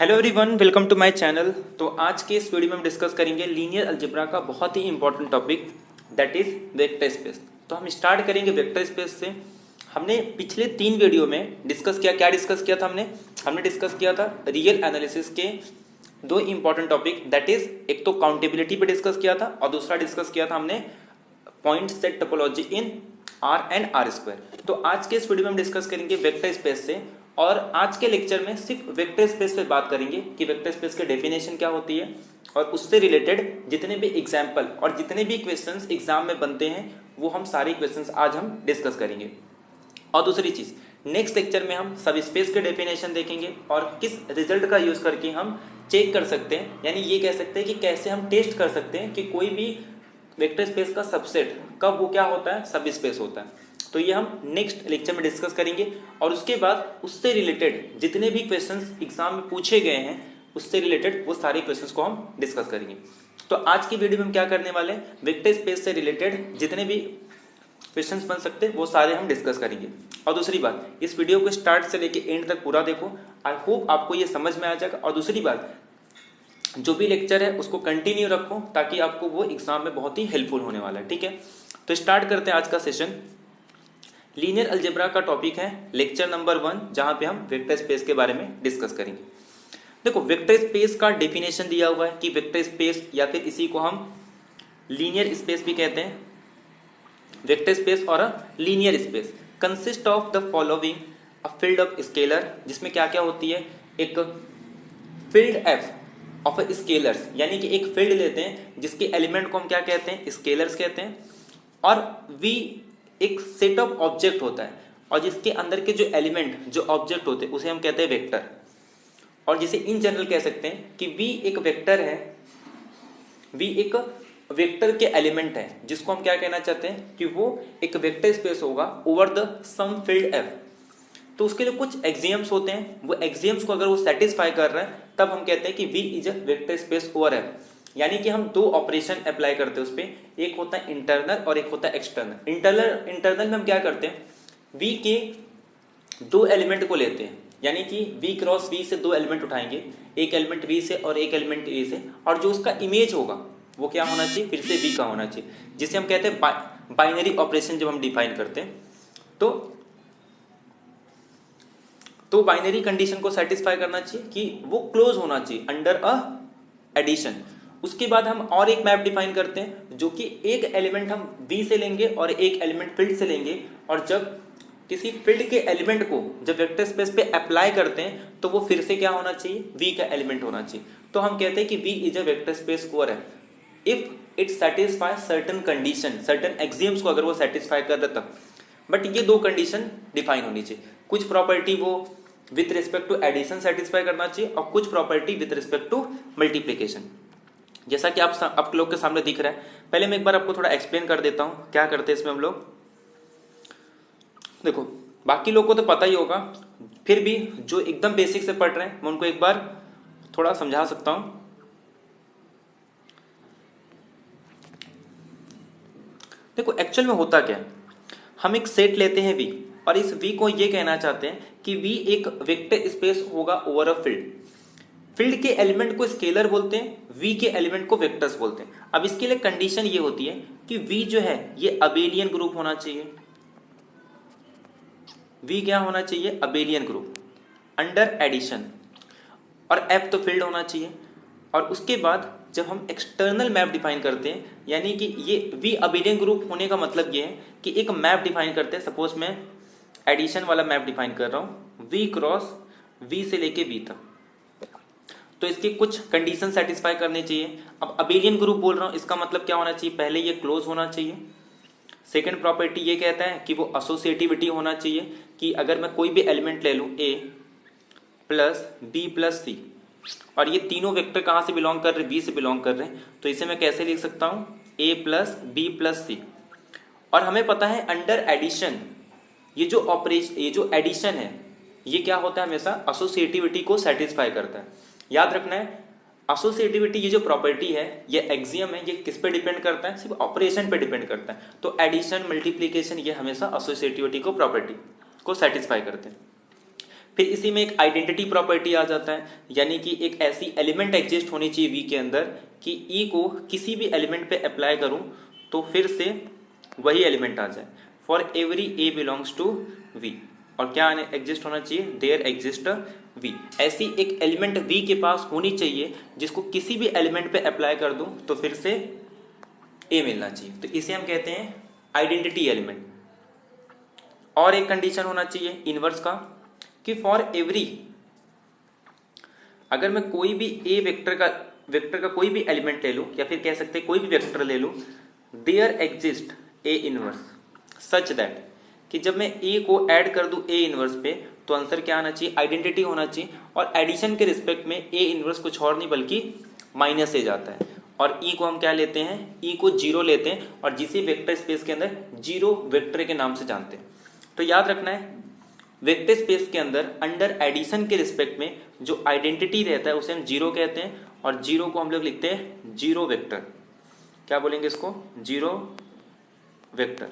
Hello everyone, welcome to my channel. तो आज के इस वीडियो में हम डिस्कस करेंगे लीनियर अलजेब्रा का बहुत ही important topic that is vector space. तो हम स्टार्ट करेंगे वेक्टर स्पेस से। हमने पिछले 3 वीडियो में डिस्कस किया, क्या डिस्कस किया था हमने डिस्कस किया था रियल एनालिसिस के 2 इंपॉर्टेंट टॉपिक, दैट इज एक तो काउंटेबिलिटी पे डिस्कस किया था और दूसरा डिस्कस किया था हमने point set topology in R and R square. तो आज के इस वीडियो में हम डिस्कस करेंगे वेक्टर स्पेस से, और आज के लेक्चर में सिर्फ वेक्टर स्पेस पे बात करेंगे कि वेक्टर स्पेस की डेफिनेशन क्या होती है और उससे रिलेटेड जितने भी एग्जाम्पल और जितने भी क्वेश्चंस एग्जाम में बनते हैं वो हम सारे क्वेश्चंस आज हम डिस्कस करेंगे। और दूसरी चीज, नेक्स्ट लेक्चर में हम सब स्पेस के डेफिनेशन देखेंगे और किस रिजल्ट का यूज करके हम चेक कर सकते हैं, यानी ये कह सकते हैं कि कैसे हम टेस्ट कर सकते हैं कि कोई भी वेक्टर स्पेस का सबसेट कब वो क्या होता है, सब स्पेस होता है। तो ये हम नेक्स्ट लेक्चर में डिस्कस करेंगे और उसके बाद उससे रिलेटेड जितने भी क्वेश्चंस एग्जाम में पूछे गए हैं उससे रिलेटेड वो सारे क्वेश्चंस को हम डिस्कस करेंगे। तो आज की वीडियो में हम क्या करने वाले हैं, वेक्टर स्पेस से रिलेटेड जितने भी क्वेश्चंस बन सकते हैं वो सारे हम डिस्कस करेंगे। और दूसरी बात, इस वीडियो को स्टार्ट से लेके एंड तक पूरा देखो, आई होप आपको ये समझ में आ जाएगा। और दूसरी बात, जो भी लेक्चर है उसको कंटिन्यू रखो ताकि आपको वो एग्जाम में बहुत ही हेल्पफुल होने वाला है। ठीक है, तो स्टार्ट करते हैं आज का सेशन। लीनियर अलजेब्रा का टॉपिक है लेक्चर नंबर 1, जहां पे हम वेक्टर स्पेस के बारे में डिस्कस करेंगे। देखो, वेक्टर स्पेस का डेफिनेशन दिया हुआ है कि वेक्टर स्पेस या फिर इसी को हम लीनियर स्पेस भी कहते हैं। वेक्टर स्पेस और a linear space consist of the following: a field of scalar, जिसमें क्या क्या होती है, एक फील्ड एफ ऑफ स्केलर्स, यानी कि एक फील्ड लेते हैं जिसके एलिमेंट को हम क्या कहते हैं, स्केलर्स कहते हैं। और वी एक सेट ऑफ ऑब्जेक्ट होता है और जिसके अंदर के जो एलिमेंट, जो ऑब्जेक्ट होते हैं उसे हम कहते हैं वेक्टर। और जिसे इन जनरल कह सकते हैं कि वी एक वेक्टर है, वी एक वेक्टर के एलिमेंट है, जिसको हम क्या कहना चाहते हैं कि वो एक वेक्टर स्पेस होगा over the some field F. तो उसके लिए कुछ एक्सियम्स होते हैं, वो एक्सियम्स को अगर वो सेटिस्फाई कर रहा है तब हम कहते हैं कि V is a vector space over F. यानी कि हम 2 ऑपरेशन अप्लाई करते हैं उस पर, एक होता है इंटरनल और एक होता है एक्सटर्नल। इंटरनल में हम क्या करते हैं, वी के 2 एलिमेंट को लेते हैं, यानी कि वी क्रॉस वी से 2 एलिमेंट उठाएंगे, एक एलिमेंट वी से और एक एलिमेंट ए से, और जो उसका इमेज होगा वो क्या होना चाहिए, फिर से वी का होना चाहिए, जिसे हम कहते हैं बाइनरी ऑपरेशन। जब हम डिफाइन करते हैं तो बाइनरी कंडीशन को सेटिस्फाई करना चाहिए कि वो क्लोज होना चाहिए अंडर अ एडिशन। उसके बाद हम और एक मैप डिफाइन करते हैं, जो कि एक एलिमेंट हम V से लेंगे और एक एलिमेंट फील्ड से लेंगे, और जब किसी फील्ड के एलिमेंट को जब वेक्टर स्पेस पे अप्लाई करते हैं तो वो फिर से क्या होना चाहिए, V का एलिमेंट होना चाहिए। तो हम कहते हैं कि V is a vector space over F if it satisfy certain condition, certain axioms को अगर वो सेटिस्फाई कर रहा तब। बट ये 2 कंडीशन डिफाइन होनी चाहिए, कुछ प्रॉपर्टी वो with respect to addition satisfy करना चाहिए और कुछ property with respect to multiplication, जैसा कि आप लोग के सामने दिख रहा है। पहले मैं एक बार आपको थोड़ा एक्सप्लेन कर देता हूं क्या करते हैं इसमें हम लोग। देखो, बाकी लोग को तो पता ही होगा, फिर भी जो एकदम बेसिक से पढ़ रहे हैं मैं उनको एक बार थोड़ा समझा सकता हूं। देखो, एक्चुअल में होता क्या है, हम एक सेट लेते हैं V और इस V को ये कहना चाहते हैं कि V एक वेक्टर स्पेस होगा ओवर अ फील्ड। फील्ड के एलिमेंट को स्केलर बोलते हैं, V के एलिमेंट को वेक्टर्स बोलते हैं। अब इसके लिए कंडीशन ये होती है कि V जो है ये अबेलियन ग्रुप होना चाहिए। V क्या होना चाहिए, अबेलियन ग्रुप अंडर एडिशन, और F तो फील्ड होना चाहिए। और उसके बाद जब हम एक्सटर्नल मैप डिफाइन करते हैं, यानी कि ये V अबेलियन ग्रुप होने का मतलब ये है कि एक मैप डिफाइन करते हैं, सपोज मैं एडिशन वाला मैप डिफाइन कर रहा हूं, V क्रॉस V से लेके V तक, तो इसके कुछ कंडीशन सेटिस्फाई करने चाहिए। अब अबेलियन ग्रुप बोल रहा हूं, इसका मतलब क्या होना चाहिए, पहले ये क्लोज होना चाहिए। सेकंड प्रॉपर्टी ये कहता है कि वो एसोसिएटिविटी होना चाहिए, कि अगर मैं कोई भी एलिमेंट ले लूं A plus B plus C, और ये तीनों वेक्टर कहां से बिलोंग कर रहे हैं, B से बिलोंग कर रहे हैं, तो इसे मैं कैसे लिख सकता हूं, A plus B plus C। और हमें पता है अंडर एडिशन ये जो एडिशन है ये क्या होता है, हमेशा एसोसिएटिविटी को सेटिस्फाई करता है। याद रखना है, एसोसिएटिविटी ये जो प्रॉपर्टी है, ये एक्सियम है, ये किस पे डिपेंड करता है, सिर्फ ऑपरेशन पे डिपेंड करता है। तो एडिशन, मल्टीप्लीकेशन, ये हमेशा एसोसिएटिविटी को प्रॉपर्टी को सेटिस्फाई करते हैं। फिर इसी में एक आइडेंटिटी प्रॉपर्टी आ जाता है, यानी कि एक ऐसी एलिमेंट एग्जिस्ट होनी चाहिए वी के अंदर कि ई को किसी भी एलिमेंट पे अप्लाई करूं तो फिर से वही एलिमेंट आ जाए। For every A belongs to V, और क्या एग्जिस्ट होना चाहिए, देयर एग्जिस्ट वी। ऐसी एक एलिमेंट वी के पास होनी चाहिए जिसको किसी भी एलिमेंट पे अप्लाई कर दूं तो फिर से ए मिलना चाहिए, तो इसे हम कहते हैं आइडेंटिटी एलिमेंट। और एक कंडीशन होना चाहिए इनवर्स का कि फॉर एवरी, अगर मैं कोई भी ए वेक्टर का कोई भी एलिमेंट ले लूं, या फिर कह सकते हैं कोई भी वेक्टर ले लूं, there exist a inverse such that, कि जब मैं ए को ऐड कर दूं ए इनवर्स पे तो आंसर क्या आना चाहिए, आइडेंटिटी होना चाहिए। और एडिशन के रिस्पेक्ट में ए इनवर्स कुछ और नहीं बल्कि माइनस ए जाता है, और ई को हम क्या लेते हैं, ई को जीरो लेते हैं, और जिसे वेक्टर स्पेस के अंदर जीरो वेक्टर के नाम से जानते हैं। तो याद रखना है वेक्टर स्पेस के अंदर अंडर एडिशन के रिस्पेक्ट में जो आइडेंटिटी रहता है उसे हम जीरो कहते हैं, और जीरो को हम लोग लिखते हैं जीरो वेक्टर। क्या बोलेंगे इसको, जीरो वेक्टर।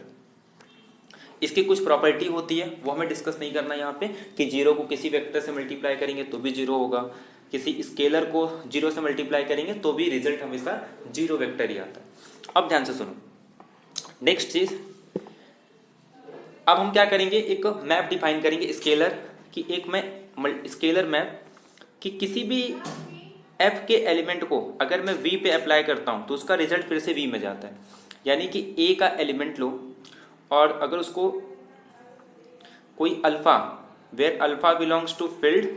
इसकी कुछ प्रॉपर्टी होती है वो हमें डिस्कस नहीं करना यहाँ पे, कि जीरो को किसी वेक्टर से मल्टीप्लाई करेंगे तो भी जीरो होगा, किसी स्केलर को जीरो से मल्टीप्लाई करेंगे तो भी रिजल्ट हमेशा जीरो वेक्टर ही आता है। अब ध्यान से सुनो नेक्स्ट चीज, अब हम क्या करेंगे, एक मैप डिफाइन करेंगे स्केलर की, एक मैं स्केलर मैप कि किसी भी एफ के एलिमेंट को अगर मैं वी पे अप्लाई करता हूं तो उसका रिजल्ट फिर से वी में जाता है। यानी कि ए का एलिमेंट लो और अगर उसको कोई alpha, where alpha belongs to field,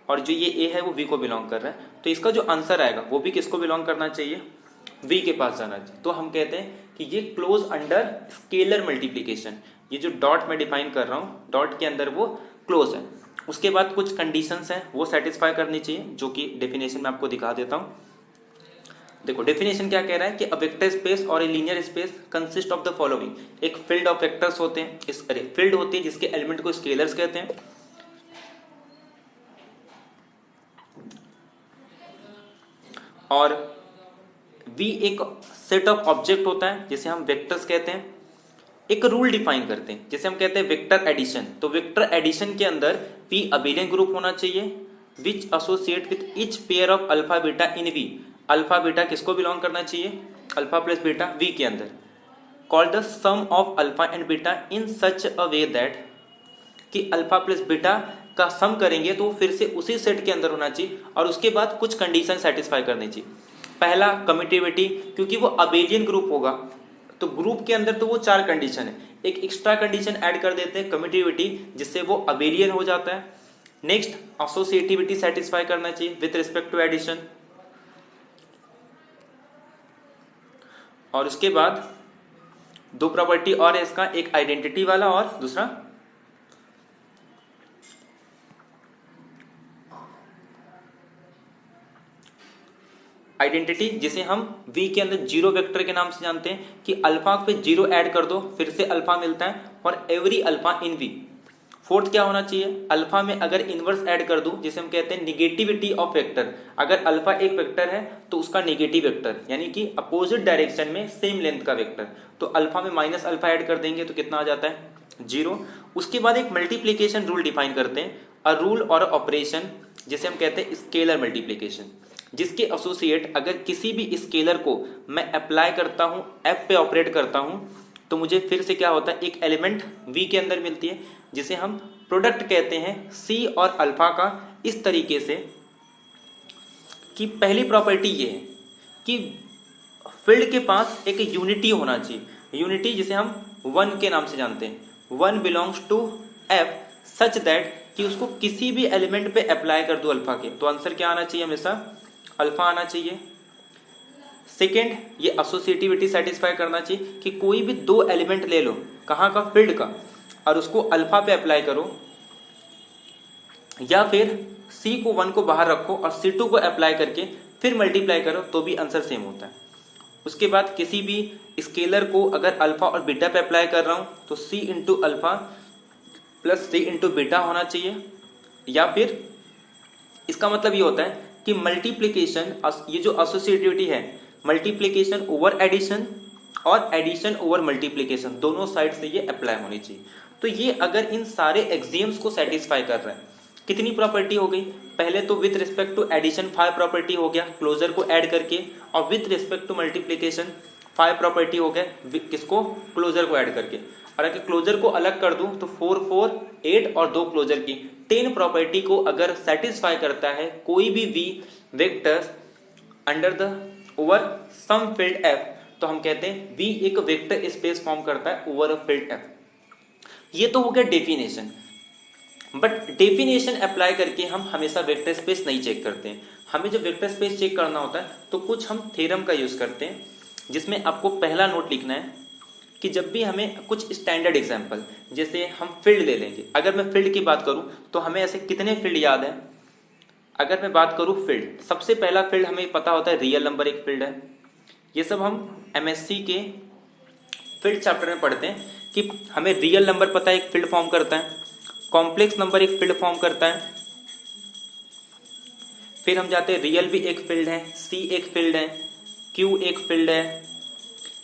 और जो ये ए है वो वी को बिलोंग कर रहा है, तो इसका जो आंसर आएगा वो भी किसको बिलोंग करना चाहिए, वी के पास जाना चाहिए। तो हम कहते हैं कि ये क्लोज अंडर स्केलर मल्टीप्लीकेशन, ये जो डॉट में डिफाइन कर रहा हूं डॉट के अंदर वो क्लोज है। उसके बाद कुछ कंडीशंस हैं वो सेटिस्फाई करनी चाहिए, जो कि डेफिनेशन में आपको दिखा देता हूं। देखो डेफिनेशन क्या कह रहा है कि अ वेक्टर स्पेस और a linear space consist of the following, एक फील्ड ऑफ वेक्टर्स होते हैं, इस फील्ड होती है जिसके एलिमेंट को स्केलर्स कहते हैं, और वी एक सेट ऑफ ऑब्जेक्ट होता है जिसे हम वेक्टर्स कहते हैं। एक रूल डिफाइन करते हैं जिसे हम कहते हैं वेक्टर एडिशन, तो वेक्टर एडिशन के अंदर पी अबेलियन ग्रुप होना चाहिए which associate with each pair of alpha beta in V. Alpha beta किसको बिलोंग करना चाहिए, अल्फा प्लस बीटा वी के अंदर। Call the sum of alpha and beta in such a way that, कि alpha plus beta का sum करेंगे तो फिर से उसी सेट के अंदर होना चाहिए, और उसके बाद कुछ कंडीशन सेटिस्फाई करनी चाहिए। पहला कम्यूटेटिविटी, क्योंकि वो अबेलियन ग्रुप होगा तो ग्रुप के अंदर तो वो चार कंडीशन है, एक एक्स्ट्रा कंडीशन ऐड कर देते हैं कम्यूटेटिविटी, जिससे वो अबेलियन हो जाता है। नेक्स्ट एसोसिएटिविटी सेटिस्फाई करना चाहिए विथ रिस्पेक्ट टू एडिशन, और उसके बाद दो प्रॉपर्टी और है इसका, एक आइडेंटिटी वाला और दूसरा आइडेंटिटी, जिसे हम v के अंदर जीरो वेक्टर के नाम से जानते हैं कि अल्फा पे जीरो ऐड कर दो फिर से अल्फा मिलता है, और एवरी अल्फा इन v। फोर्थ क्या होना चाहिए, अल्फा में अगर इनवर्स ऐड कर दूं जिसे हम कहते हैं निगेटिविटी ऑफ वेक्टर, अगर अल्फा एक वेक्टर है तो उसका नेगेटिव वेक्टर यानी कि अपोजिट डायरेक्शन में सेम लेंथ का वेक्टर, तो अल्फा में माइनस अल्फा ऐड कर देंगे तो कितना आ जाता है, जीरो। उसके बाद एक मल्टीप्लीकेशन रूल डिफाइन करते हैं, अ रूल और ऑपरेशन जिसे हम कहते हैं स्केलर मल्टीप्लीकेशन, जिसके एसोसिएट अगर किसी भी स्केलर को मैं अप्लाई करता हूं, एफ पे ऑपरेट करता हूं, तो मुझे फिर से क्या होता है, एक एलिमेंट वी के अंदर मिलती है जिसे हम प्रोडक्ट कहते हैं सी और अल्फा का, इस तरीके से कि पहली प्रॉपर्टी ये है कि फील्ड के पास एक यूनिटी होना चाहिए, यूनिटी जिसे हम वन के नाम से जानते हैं, one belongs to F such that कि उसको किसी भी एलिमेंट पे अप्लाई कर दो अल्फा के, तो आंसर क्या आना चाहिए, हमेशा अल्फा आना चाहिए। सेकेंड, ये एसोसिएटिविटी सेटिस्फाई करना चाहिए कि कोई भी दो एलिमेंट ले लो, कहाँ का, फील्ड का, और उसको अल्फा पे अप्लाई करो, या फिर सी को वन को बाहर रखो और C2 को अप्लाई करके फिर मल्टीप्लाई करो तो भी आंसर सेम होता है। उसके बाद किसी भी स्केलर को अगर अल्फा और बीटा पे अप्लाई कर रहा हूं तो C into alpha plus C into beta होना चाहिए, या फिर इसका मतलब ये होता है कि मल्टीप्लीकेशन, ये जो एसोसिएटिविटी है, मल्टीप्लीकेशन ओवर एडिशन और एडिशन ओवर मल्टीप्लीकेशन, दोनों साइड से ये अप्लाई होनी चाहिए। तो ये अगर इन सारे एक्सियम्स को सेटिस्फाई कर रहा है, कितनी प्रॉपर्टी हो गई, पहले तो with respect to addition 5 property हो गया क्लोजर को ऐड करके, और with respect to multiplication 5 property हो गया किसको, क्लोजर को ऐड करके। और अगर क्लोजर को अलग कर दूं तो 4 4 8 और 2 क्लोजर की 10 प्रॉपर्टी को अगर सेटिस्फाई करता है कोई भी V vectors under the over some field F, तो हम कहते हैं वी एक वेक्टर स्पेस फॉर्म करता है ओवर अ फील्ड एफ। ये तो हो गया डेफिनेशन, बट डेफिनेशन अप्लाई करके हम हमेशा वेक्टर स्पेस नहीं चेक करते हैं। हमें जो वेक्टर स्पेस चेक करना होता है तो कुछ हम थ्योरम का यूज करते हैं, जिसमें आपको पहला नोट लिखना है कि जब भी हमें कुछ स्टैंडर्ड एग्जांपल, जैसे हम फील्ड ले लेंगे, अगर मैं फील्ड की बात करूं तो हमें ऐसे कितने फील्ड याद है। अगर मैं बात करूं फील्ड, सबसे पहला फील्ड हमें पता होता है रियल नंबर एक फील्ड है। ये सब हम एमएससी के फील्ड चैप्टर में पढ़ते हैं कि हमें रियल नंबर पता है एक फील्ड फॉर्म करता है, कॉम्प्लेक्स नंबर एक फील्ड फॉर्म करता है, फिर हम जाते हैं रियल भी एक फील्ड है, सी एक फील्ड है, क्यू एक फील्ड है।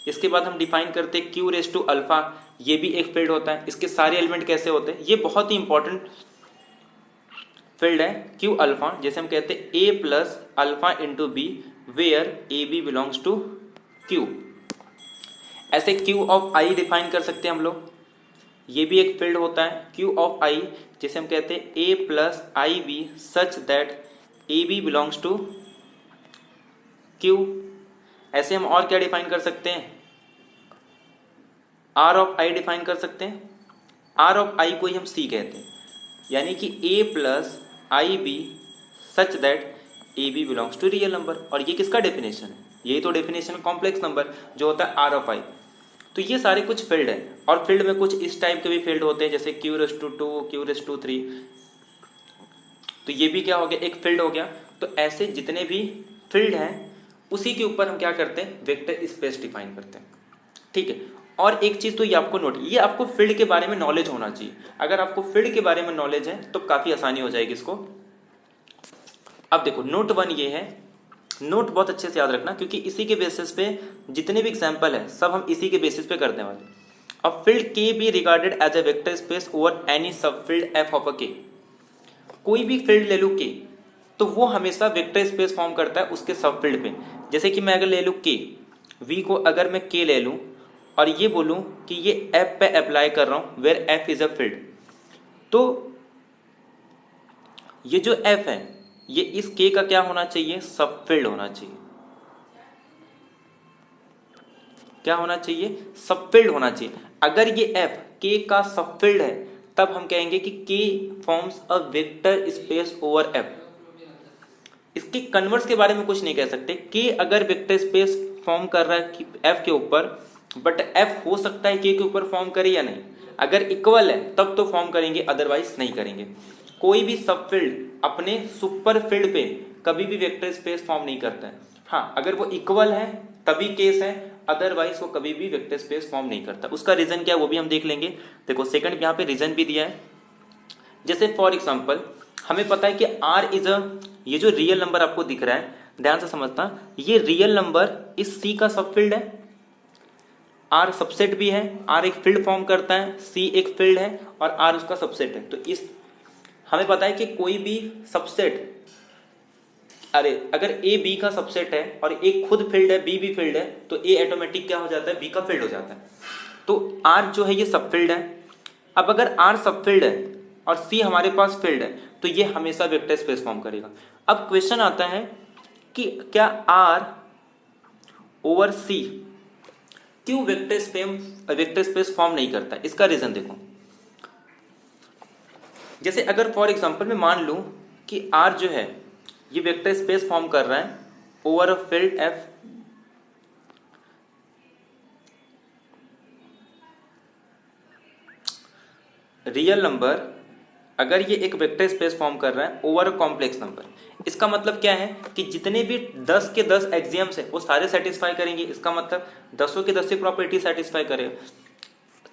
इसके बाद हम डिफाइन करते हैं क्यू रेस टू अल्फा, ये भी एक फील्ड होता है। इसके सारे एलिमेंट कैसे होते हैं, ये बहुत ही इंपॉर्टेंट फील्ड है क्यू अल्फा, जैसे हम कहते हैं A plus alpha into B where A B belongs to Q. ऐसे क्यू ऑफ आई डिफाइन कर सकते हैं हम लोग, ये भी एक फील्ड होता है क्यू ऑफ आई, जैसे हम कहते हैं A plus I B such that A B belongs to Q. ऐसे हम और क्या डिफाइन कर सकते हैं, आर ऑफ आई डिफाइन कर सकते हैं। आर ऑफ आई को ही हम सी कहते हैं, यानी कि A plus I B such that A B belongs to real number. और ये किसका डेफिनेशन है, यही तो डेफिनेशन कॉम्प्लेक्स नंबर जो होता है आर ऑफ आई। तो ये सारे कुछ फील्ड है, और फील्ड में कुछ इस टाइप के भी फील्ड होते हैं, जैसे Q raise to 2, Q raise to 3, तो ये भी क्या हो गया, एक फील्ड हो गया। तो ऐसे जितने भी फील्ड हैं उसी के ऊपर हम क्या करते हैं, वेक्टर स्पेस डिफाइन करते हैं। ठीक है, और एक चीज तो ये आपको नोट, ये आपको फील्ड के बारे में नॉलेज होना चाहिए। अगर आपको फील्ड के बारे में नॉलेज है तो काफी आसानी हो जाएगी इसको। अब देखो नोट 1 ये है, नोट बहुत अच्छे से याद रखना, क्योंकि इसी के बेसिस पे जितने भी एग्जाम्पल है सब हम इसी के बेसिस पे करने वाले। अब field K be regarded as a vector space over any subfield F of a K. कोई भी फील्ड ले लू के, तो वो हमेशा वेक्टर स्पेस फॉर्म करता है उसके सब फील्ड पे। जैसे कि मैं अगर ले लूँ के, वी को अगर मैं के ले लूँ और ये बोलूँ कि ये एफ पे अप्लाई कर रहा हूँ where F is a field, तो ये जो एफ है ये इस के का क्या होना चाहिए, सब फील्ड होना चाहिए। क्या होना चाहिए, सब फील्ड होना चाहिए। अगर ये एफ के का सब फील्ड है तब हम कहेंगे कि के forms a vector space over F. इसके कन्वर्स के बारे में कुछ नहीं कह सकते, के अगर वेक्टर स्पेस फॉर्म कर रहा है एफ के ऊपर, बट एफ हो सकता है के ऊपर फॉर्म करे या नहीं। अगर इक्वल है तब तो फॉर्म करेंगे, अदरवाइज नहीं करेंगे। कोई भी सब फील्ड अपने सुपर फील्ड पे कभी भी वेक्टर स्पेस फॉर्म नहीं करता है। हाँ, अगर वो इक्वल है तभी केस है, अदरवाइज वो कभी भी वेक्टर स्पेस फॉर्म नहीं करता। उसका रीजन क्या है वो भी हम देख लेंगे। देखो सेकंड यहाँ पे रीजन भी दिया है, जैसे फॉर एग्जाम्पल हमें पता है कि आर इज अ, ये जो रियल नंबर आपको दिख रहा है ध्यान से समझता, ये रियल नंबर इस सी का सब फील्ड है। आर सबसेट भी है, आर एक फील्ड फॉर्म करता है, सी एक फील्ड है और आर उसका सबसेट है। तो इस हमें पता है कि कोई भी सबसेट, अरे अगर ए बी का सबसेट है और एक खुद फील्ड है बी भी फील्ड है, तो ए ऑटोमेटिक क्या हो जाता है, बी का फील्ड हो जाता है। तो आर जो है ये सब फील्ड है। अब अगर आर सब फील्ड है और सी हमारे पास फील्ड है तो ये हमेशा वेक्टर स्पेस फॉर्म करेगा। अब क्वेश्चन आता है कि क्या आर ओवर सी क्यों वेक्टर स्पेस फॉर्म नहीं करता। इसका रीजन देखो, जैसे अगर फॉर एग्जांपल मैं मान लूं कि आर जो है ये वेक्टर स्पेस फॉर्म कर रहा है over a field F, real number, अगर ये एक वेक्टर स्पेस फॉर्म कर रहा है ओवर अ कॉम्प्लेक्स नंबर, इसका मतलब क्या है कि जितने भी 10 के 10 एक्सियम्स है वो सारे सेटिस्फाई करेंगे। इसका मतलब 10 के 10 प्रॉपर्टी सेटिस्फाई करेगा।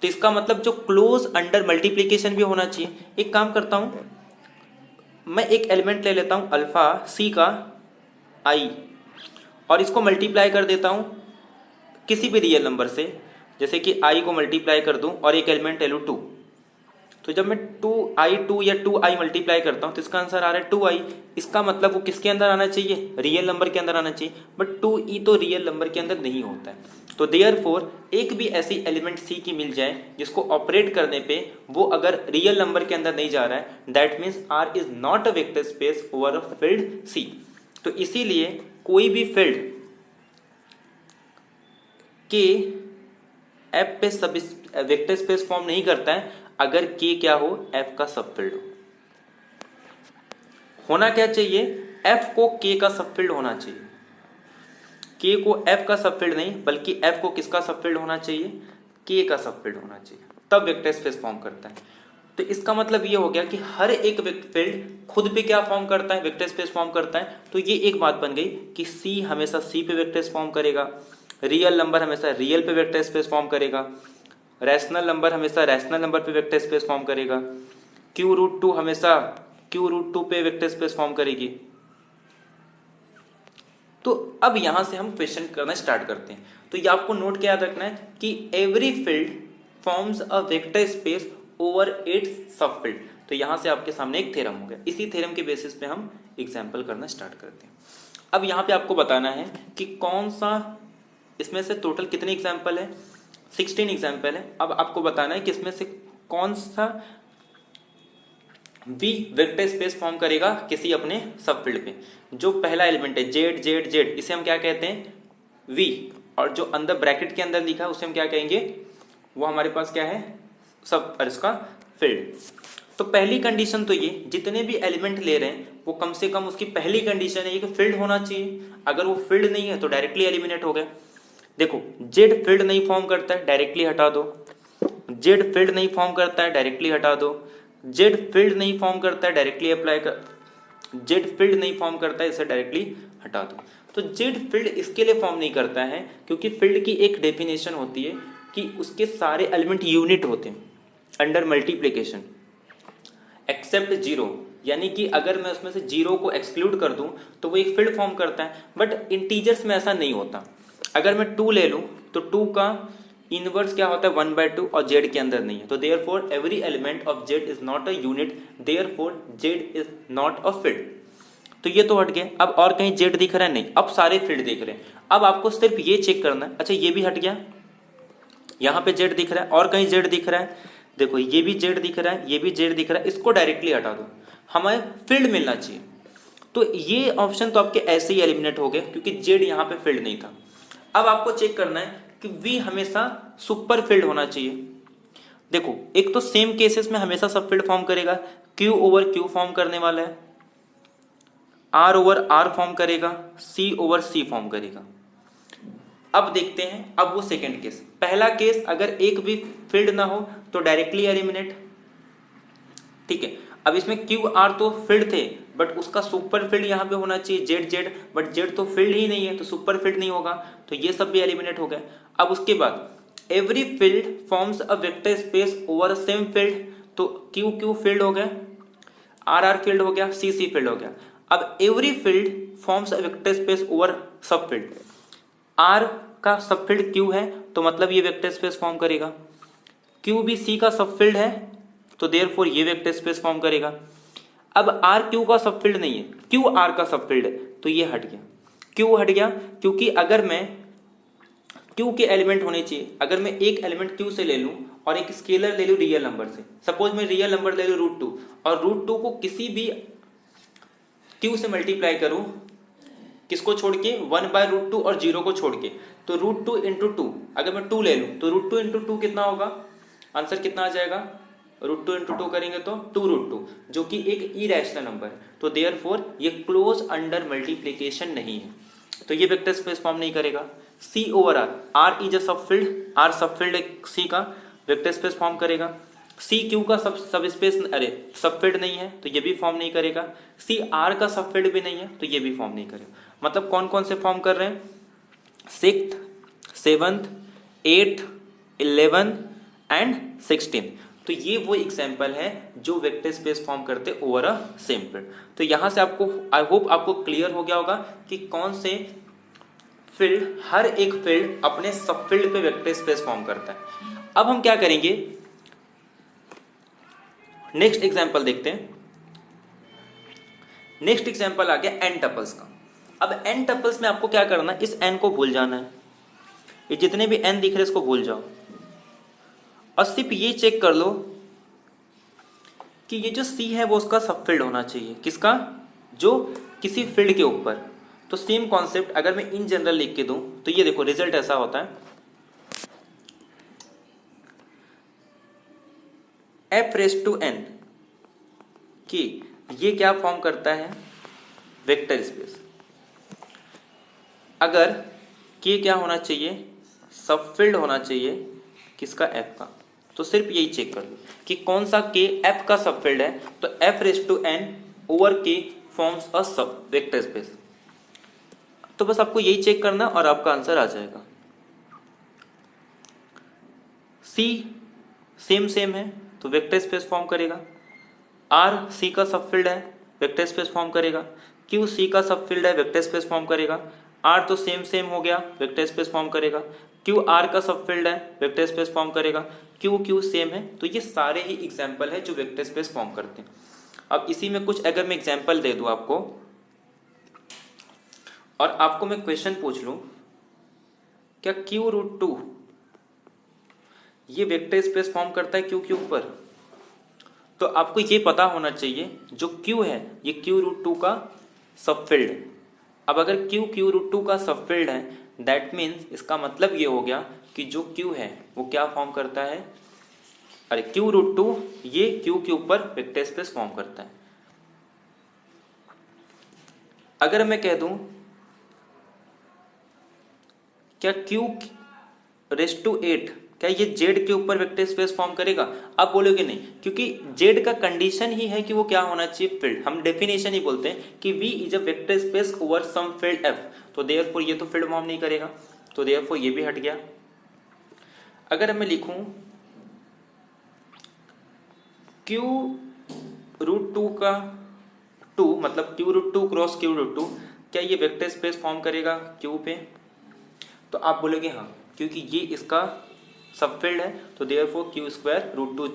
तो इसका मतलब जो क्लोज अंडर मल्टीप्लीकेशन भी होना चाहिए। एक काम करता हूं, मैं एक एलिमेंट ले लेता हूं अल्फा सी का आई, और इसको मल्टीप्लाई कर देता हूं किसी भी रियल नंबर से, जैसे कि आई को मल्टीप्लाई कर दूं और एक एलिमेंट ले लूं 2, तो जब मैं 2i या 2i मल्टीप्लाई करता हूँ तो इसका आंसर आ रहा है 2i। इसका मतलब वो किसके अंदर आना चाहिए, रियल नंबर के अंदर आना चाहिए, बट 2e तो रियल नंबर के अंदर नहीं होता है। तो देयरफॉर एक भी ऐसी एलिमेंट सी की मिल जाए जिसको ऑपरेट करने पे वो अगर रियल नंबर के अंदर नहीं जा रहा है, that means R is not a vector space over a field C. तो इसीलिए कोई भी फील्ड के एफ पे सब वेक्टर स्पेस फॉर्म नहीं करता है अगर के क्या हो, एफ का सब फील्ड हो। होना क्या चाहिए, एफ को के का सब फील्ड होना चाहिए, के को एफ का सब फील्ड नहीं बल्कि एफ को किसका सब फील्ड होना चाहिए, के का सब फील्ड होना चाहिए, तब वेक्टर स्पेस फॉर्म करता है। तो इसका मतलब ये हो गया कि हर एक फील्ड खुद पे क्या फॉर्म करता है, वेक्टर स्पेस फॉर्म करता है। तो ये एक बात बन गई कि सी हमेशा सी पे वेक्टर स्पेस फॉर्म करेगा, रियल नंबर हमेशा रियल पे वेक्टर स्पेस फॉर्म करेगा, रैशनल नंबर हमेशा रैशनल नंबर पे वेक्टर स्पेस फॉर्म करेगा, Q√2 हमेशा Q√2 पे वेक्टर स्पेस फॉर्म करेगी। तो अब यहां से हम क्वेश्चन करना स्टार्ट करते हैं। तो ये आपको नोट क्या याद रखना है कि every field forms a vector space over it's सब फील्ड। तो यहां से आपके सामने एक थ्योरम हो गया, इसी थ्योरम के बेसिस पे हम एग्जांपल करना स्टार्ट करते हैं। अब यहां पे आपको बताना है कि कौन सा, इसमें से टोटल कितने एग्जाम्पल है, 16 एग्जाम्पल है। अब आपको बताना है कि इसमें से कौन सा वी वेक्टर स्पेस फॉर्म करेगा किसी अपने सब फील्ड पे। जो पहला एलिमेंट है जेड जेड जेड, इसे हम क्या कहते हैं, वी, और जो अंदर ब्रैकेट के अंदर लिखा है उसे हम क्या कहेंगे, वो हमारे पास क्या है, सब इसका फील्ड। तो पहली कंडीशन तो ये, जितने भी एलिमेंट ले रहे हैं वो कम से कम उसकी पहली कंडीशन है कि फील्ड होना चाहिए। अगर वो फील्ड नहीं है तो डायरेक्टली एलिमिनेट हो गया। देखो जेड फील्ड नहीं फॉर्म करता है, डायरेक्टली हटा दो। जेड फील्ड नहीं फॉर्म करता है, डायरेक्टली हटा दो। जेड फील्ड नहीं फॉर्म करता है, डायरेक्टली अप्लाई कर, जेड फील्ड नहीं फॉर्म करता है, इसे डायरेक्टली हटा दो। तो जेड फील्ड इसके लिए फॉर्म नहीं करता है क्योंकि फील्ड की एक डेफिनेशन होती है कि उसके सारे एलिमेंट यूनिट होते हैं अंडर मल्टीप्लिकेशन एक्सेप्ट जीरो, यानी कि अगर मैं उसमें से जीरो को एक्सक्लूड कर दूं तो वो एक फील्ड फॉर्म करता है। बट इंटीजर्स में ऐसा नहीं होता। अगर मैं 2 ले लूं तो 2 का इनवर्स क्या होता है 1/2 और जेड के अंदर नहीं है। तो therefore every element of Z is not a unit, therefore Z is not a field. तो ये तो हट गया। अब और कहीं जेड दिख रहा है, नहीं, अब सारे फील्ड दिख रहे हैं। अब आपको सिर्फ ये चेक करना है, अच्छा ये भी हट गया, यहाँ पे जेड दिख रहा है, और कहीं जेड दिख रहा है, देखो ये भी जेड दिख रहा है, ये भी जेड दिख रहा है, इसको डायरेक्टली हटा दो, हमें फील्ड मिलना चाहिए। तो ये ऑप्शन तो आपके ऐसे ही एलिमिनेट हो गए क्योंकि जेड यहाँ पे फील्ड नहीं था। अब आपको चेक करना है कि वी हमेशा सुपर फील्ड होना चाहिए। देखो एक तो सेम केसेस में हमेशा सब फील्ड फॉर्म करेगा, क्यू ओवर क्यू फॉर्म करने वाला है, आर ओवर आर फॉर्म करेगा, सी ओवर सी फॉर्म करेगा। अब देखते हैं, अब वो सेकंड केस। पहला केस अगर एक भी फील्ड ना हो तो डायरेक्टली एलिमिनेट, ठीक है। अब इसमें क्यू आर तो फील्ड थे बट उसका सुपर फील्ड यहाँ पे होना चाहिए जेड जेड, बट जेड तो फील्ड ही नहीं है तो सुपर फील्ड नहीं होगा, तो ये सब भी एलिमिनेट हो गया। अब उसके बाद every field forms a vector space over a same field, तो क्यू क्यू फील्ड हो गया, आर आर फील्ड हो गया, सी सी फील्ड हो गया। अब every field forms a vector space over सब फील्ड, आर का सब फील्ड क्यू है तो मतलब ये वेक्टर स्पेस फॉर्म करेगा, क्यू भी सी का सब फील्ड है तो देयरफॉर ये वेक्टर स्पेस फॉर्म करेगा। अब आर क्यू का सब फील्ड नहीं है, क्यू आर का सब फील्ड है, तो ये हट गया। क्यों हट गया, क्योंकि अगर मैं क्यू के एलिमेंट होने चाहिए, अगर मैं एक एलिमेंट क्यू से ले लूं और एक स्केलर ले लूं रियल नंबर से, सपोज मैं रियल नंबर ले लूं √2 और √2 को किसी भी क्यू से मल्टीप्लाई करूं, किसको छोड़ के, 1/√2 और 0 को छोड़ के, तो √2 इंटू 2, अगर मैं 2 ले लूं तो √2 इंटू 2 कितना होगा, आंसर कितना आ जाएगा, √2 इंटू 2 करेंगे तो 2√2, जो कि एक इरेशनल नंबर है। तो देयरफॉर ये क्लोज अंडर मल्टीप्लिकेशन नहीं है, तो ये वेक्टर स्पेस फॉर्म नहीं करेगा। C over R, R is a सब field, R subfield C का वेक्टर स्पेस फॉर्म करेगा। सी क्यू का सब स्पेस, अरे सब फील्ड नहीं है तो ये भी फॉर्म नहीं करेगा। सी आर का सब फील्ड भी नहीं है तो ये भी फॉर्म नहीं करेगा। मतलब कौन कौन से फॉर्म कर रहे हैं, 6th 7th 8th 11 एंड 16। तो ये वो एग्जाम्पल है जो वेक्टर स्पेस फॉर्म करते ओवर अ सेम फील्ड। तो यहां से आपको, आई होप आपको क्लियर हो गया होगा कि कौन से फील्ड, हर एक फील्ड अपने सब फील्ड पे वेक्टर स्पेस फॉर्म करता है। अब हम क्या करेंगे, नेक्स्ट एग्जाम्पल देखते हैं। नेक्स्ट एग्जाम्पल आ गया एन टपल्स का। अब एन टपल्स में आपको क्या करना है, इस एन को भूल जाना है, ये जितने भी एन दिख रहे हैं इसको भूल जाओ, और सिर्फ ये चेक कर लो कि ये जो सी है वो उसका सब फील्ड होना चाहिए। किसका? जो किसी फील्ड के ऊपर। तो सेम कॉन्सेप्ट अगर मैं इन जनरल लिख के दूं तो ये देखो रिजल्ट ऐसा होता है, एफ रेस टू एन कि ये क्या फॉर्म करता है, वेक्टर स्पेस। अगर के क्या होना चाहिए, सब फील्ड होना चाहिए किसका, एफ का। तो सिर्फ यही चेक कर लो कि कौन सा के एफ का सब फील्ड है, तो F raise to N over K forms a sub vector space. तो बस आपको यही चेक करना और आपका आंसर आ जाएगा। सी सेम है तो वेक्टर स्पेस फॉर्म करेगा, आर सी का सब फील्ड है वेक्टर स्पेस फॉर्म करेगा, क्यू सी का सब फील्ड है वेक्टर स्पेस फॉर्म करेगा, आर तो सेम हो गया वेक्टर स्पेस फॉर्म करेगा, क्यू आर का सब फील्ड है वेक्टर स्पेस फॉर्म करेगा, क्यू सेम है। तो ये सारे ही एग्जाम्पल है जो वेक्टर स्पेस फॉर्म करते हैं। अब इसी में कुछ अगर मैं एग्जाम्पल दे दूं आपको और आपको मैं क्वेश्चन पूछ लूं, क्या क्यू रूट टू ये वेक्टर स्पेस फॉर्म करता है क्यू के ऊपर, तो आपको ये पता होना चाहिए जो क्यू है ये क्यू रूट टू का सब फील्ड है। अब अगर क्यू रूट टू का सब फील्ड है दैट मीन्स इसका मतलब ये हो गया कि जो क्यू है वो क्या फॉर्म करता है, अरे क्यू रूट टू ये क्यू के ऊपर वेक्टर स्पेस फॉर्म करता है। अगर मैं कह दूं क्या क्यू रेस टू 8 क्या ये जेड के ऊपर वेक्टर स्पेस फॉर्म करेगा, आप बोलोगे नहीं, क्योंकि जेड का कंडीशन ही है कि वो क्या होना चाहिए, फील्ड। हम डेफिनेशन ही बोलते हैं कि V is a vector space over some field F, तो देयरफॉर ये तो फील्ड फॉर्म नहीं करेगा, तो देयरफॉर ये भी हट गया। अगर मैं लिखूं क्यू रूट टू का 2 मतलब Q root two cross Q root two, क्या ये वेक्टर स्पेस फॉर्म करेगा क्यू पे, तो आप बोलोगे हाँ, क्योंकि ये इसका सब फील्ड है, तो therefore Q square root two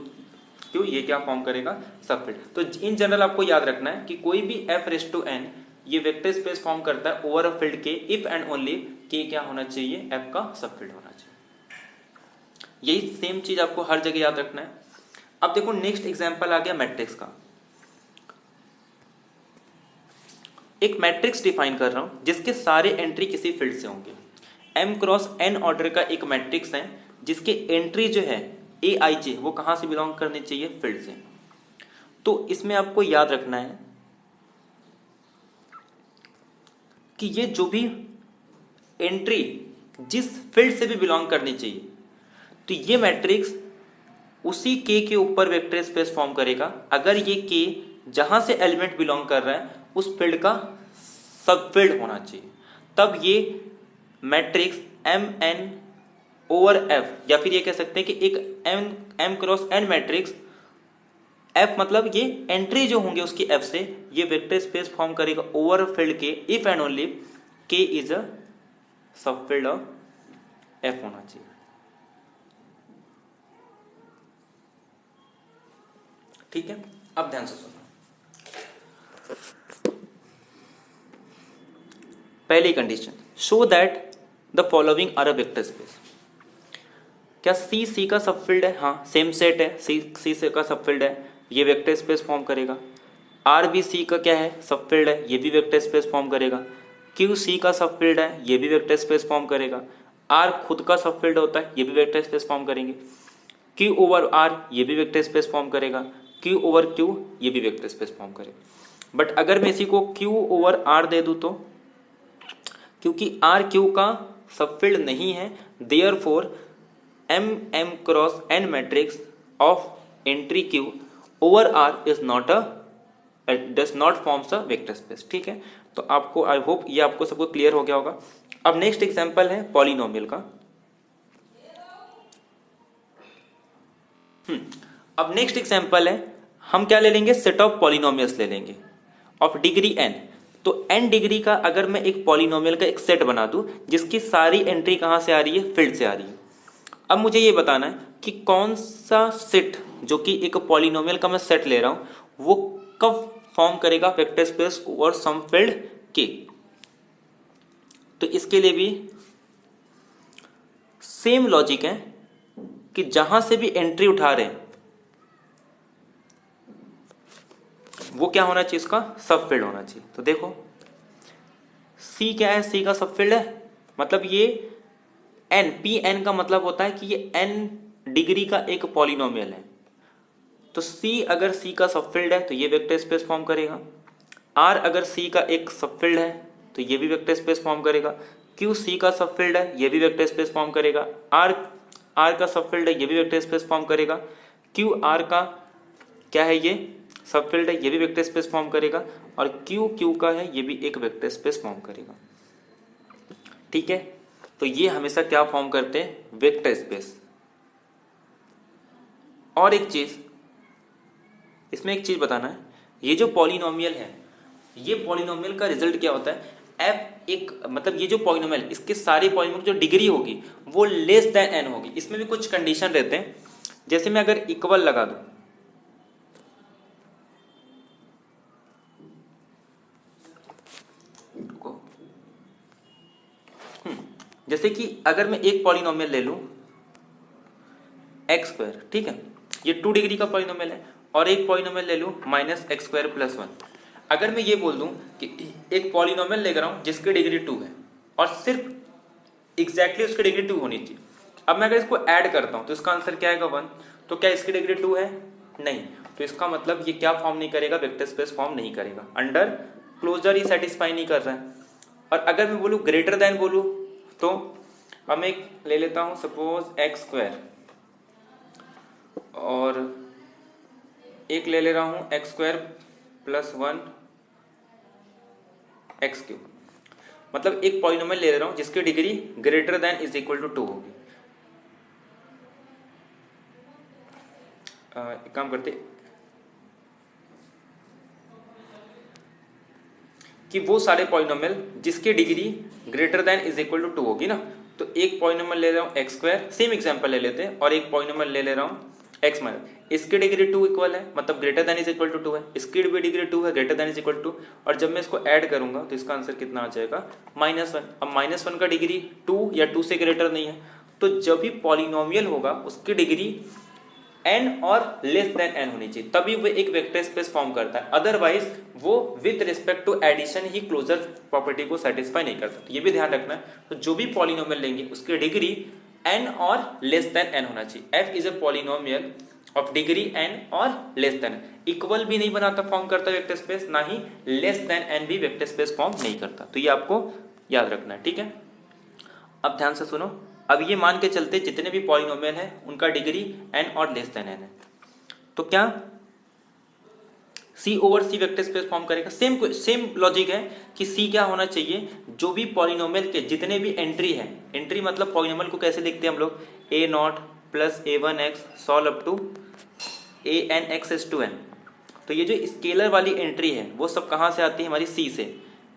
Q ये क्या फॉर्म करेगा, सब फील्ड। तो इन जनरल आपको याद रखना है कि कोई भी एफ रेस टू एन ये वेक्टर स्पेस फॉर्म करता है over a field K if and only के क्या होना चाहिए, एफ का सब फील्ड होना चाहिए। यही सेम चीज आपको हर जगह याद रखना है। अब देखो नेक्स्ट एग्जांपल आ गया मैट्रिक्स का। एक मैट्रिक्स डिफाइन कर रहा हूं जिसके सारे एंट्री किसी फील्ड से होंगे। m क्रॉस n ऑर्डर का एक मैट्रिक्स है जिसके एंट्री जो है ए आई जे वो कहां से बिलोंग करनी चाहिए, फील्ड से। तो इसमें आपको याद रखना है कि ये जो भी एंट्री जिस फील्ड से भी बिलोंग करनी चाहिए, तो ये मैट्रिक्स उसी के ऊपर वेक्टर स्पेस फॉर्म करेगा अगर ये के जहां से एलिमेंट बिलोंग कर रहा है उस फील्ड का सब फील्ड होना चाहिए। तब ये matrix M N over F, या फिर ये कह सकते हैं कि एक M cross N matrix F मतलब ये एंट्री जो होंगे उसकी एफ से ये वेक्टर स्पेस फॉर्म करेगा over field K if and only K is a सब फील्ड ऑफ एफ होना चाहिए। ठीक है, अब ध्यान से सुनो। पहली condition, show that the following are a vector space. क्या सी सी का सब फील्ड है, हाँ सेम सेट है, सी सी का सब फील्ड है, ये वेक्टर स्पेस फॉर्म करेगा। आर बी सी का क्या है, सब फील्ड है, ये भी वेक्टर स्पेस फॉर्म करेगा। क्यू सी का सब फील्ड है, ये भी वेक्टर स्पेस फॉर्म करेगा। आर खुद का सब फील्ड होता है, ये भी वेक्टर स्पेस फॉर्म करेंगे। क्यू ओवर आर ये भी वेक्टर स्पेस फॉर्म करेगा। क्यू ओवर क्यू ये भी वेक्टर स्पेस फॉर्म करेगा। बट अगर मैं इसी को क्यू ओवर आर दे दूं तो, क्योंकि आर क्यू का सब फील्ड नहीं है, therefore M M cross N matrix of entry Q over R is not does not forms a vector space. ठीक है, तो आपको आई होप ये आपको सबको क्लियर हो गया होगा। अब नेक्स्ट एग्जांपल है पॉलिनोमियल का। अब नेक्स्ट एग्जांपल है, हम क्या ले लेंगे, सेट ऑफ पॉलिनोमियल्स ले लेंगे ऑफ डिग्री n। तो n डिग्री का अगर मैं एक पॉलिनोमियल का एक सेट बना दूं जिसकी सारी एंट्री कहां से आ रही है, फील्ड से आ रही है। अब मुझे ये बताना है कि कौन सा सेट जो कि एक पॉलिनोमियल का मैं सेट ले रहा हूं, वो कब फॉर्म करेगा vector space over some field K. तो इसके लिए भी सेम लॉजिक है कि जहां से भी एंट्री उठा रहे हैं वो क्या होना चाहिए, इसका सब फील्ड होना चाहिए। तो देखो सी क्या है, सी का सब फील्ड है, मतलब ये एन, पी एन का मतलब होता है कि ये एन डिग्री का एक पॉलिनोमियल है। तो सी अगर सी का सब फील्ड है तो ये वेक्टर स्पेस फॉर्म करेगा। आर अगर सी का एक सब फील्ड है तो ये भी वेक्टर स्पेस फॉर्म करेगा। क्यू सी का सब फील्ड है, ये भी वेक्टर स्पेस फॉर्म करेगा। आर आर का सब फील्ड है, ये भी वेक्टर स्पेस फॉर्म करेगा। क्यू आर का क्या है, ये सब फील्ड है, ये भी वेक्टर स्पेस फॉर्म करेगा। और क्यू क्यू का है, ये भी एक वेक्टर स्पेस फॉर्म करेगा। ठीक है, तो ये हमेशा क्या फॉर्म करते हैं, वेक्टर स्पेस। और एक चीज इसमें एक चीज बताना है, ये जो पॉलिनोमियल है, ये पॉलिनोमियल का रिजल्ट क्या होता है, एफ एक मतलब ये जो पॉलिनोमियल, इसके सारे पॉलिनोमियल जो डिग्री होगी वो लेस देन एन होगी। इसमें भी कुछ कंडीशन रहते हैं, जैसे मैं अगर इक्वल लगा दूं, जैसे कि अगर मैं एक पॉलिनोमियल ले लूं एक्स स्क्वायर, ठीक है, ये 2 डिग्री का पॉलिनोमियल है, और एक पॉलिनोमियल ले लूं माइनस एक्स स्क्वायर प्लस 1। अगर मैं ये बोल दूं कि एक पॉलिनोमियल ले रहा हूं जिसकी डिग्री 2 है और सिर्फ एग्जैक्टली उसकी डिग्री 2 होनी चाहिए, अब मैं अगर इसको ऐड करता हूं तो इसका आंसर क्या आएगा 1। तो क्या इसकी डिग्री 2 है, नहीं, तो इसका मतलब ये क्या फॉर्म नहीं करेगा, वेक्टर स्पेस फॉर्म नहीं करेगा, अंडर क्लोजर ही सेटिस्फाई नहीं कर रहा है। और अगर मैं बोलूं ग्रेटर देन बोलूं, तो अब मैं ले लेता हूं सपोज एक्स स्क्वायर और एक ले ले रहा हूं X square plus 1 X cube, मतलब एक पॉलिनोमियल ले रहा हूं जिसकी degree greater than is equal to 2 होगी। एक काम करते कि वो सारे पॉलिनोमियल जिसकी degree greater than is equal to 2 होगी ना, तो एक पॉलिनोमियल ले रहा हूं एक्स स्क्वायर, सेम एग्जांपल ले लेते हैं, और एक पॉलिनोमियल ले रहा हूं एक्स माइनस, इसकी डिग्री 2 इक्वल है, मतलब greater than is equal to 2 है, इसकी भी डिग्री 2 है, greater than is equal to 2, और जब मैं इसको ऐड करूंगा तो इसका आंसर कितना आ जाएगा -1। अब -1 का डिग्री 2 या 2 से ग्रेटर नहीं है, तो जब भी पॉलिनोमियल होगा उसकी डिग्री n और लेस देन n होनी चाहिए, तभी वो एक वेक्टर स्पेस फॉर्म करता है, अदरवाइज वो विद रिस्पेक्ट टू एडिशन ही क्लोजर प्रॉपर्टी को सेटिस्फाई नहीं करता। तो ये भी ध्यान रखना है, तो जो भी पॉलिनोमियल लेंगे उसकी डिग्री n और लेस देन n होना चाहिए। f is a polynomial of degree n और लेस देन, इक्वल भी नहीं बनाता फॉर्म करता वेक्टर स्पेस, ना ही लेस देन n भी वेक्टर स्पेस फॉर्म नहीं करता। तो ये आपको याद रखना है, ठीक है। अब ध्यान से सुनो, अब ये मान के चलते जितने भी पॉलिनोमियल है उनका डिग्री n और लेस देन n है, तो क्या C over C vector space form करेगा। सेम लॉजिक है कि C क्या होना चाहिए, जो भी पॉलिनोमियल के जितने भी एंट्री है, एंट्री मतलब पॉलिनोमियल को कैसे लिखते हैं हम लोग, a0 plus a1x so on up to anx to n। तो ये जो स्केलर वाली एंट्री है वो सब कहाँ से आती है, हमारी C से,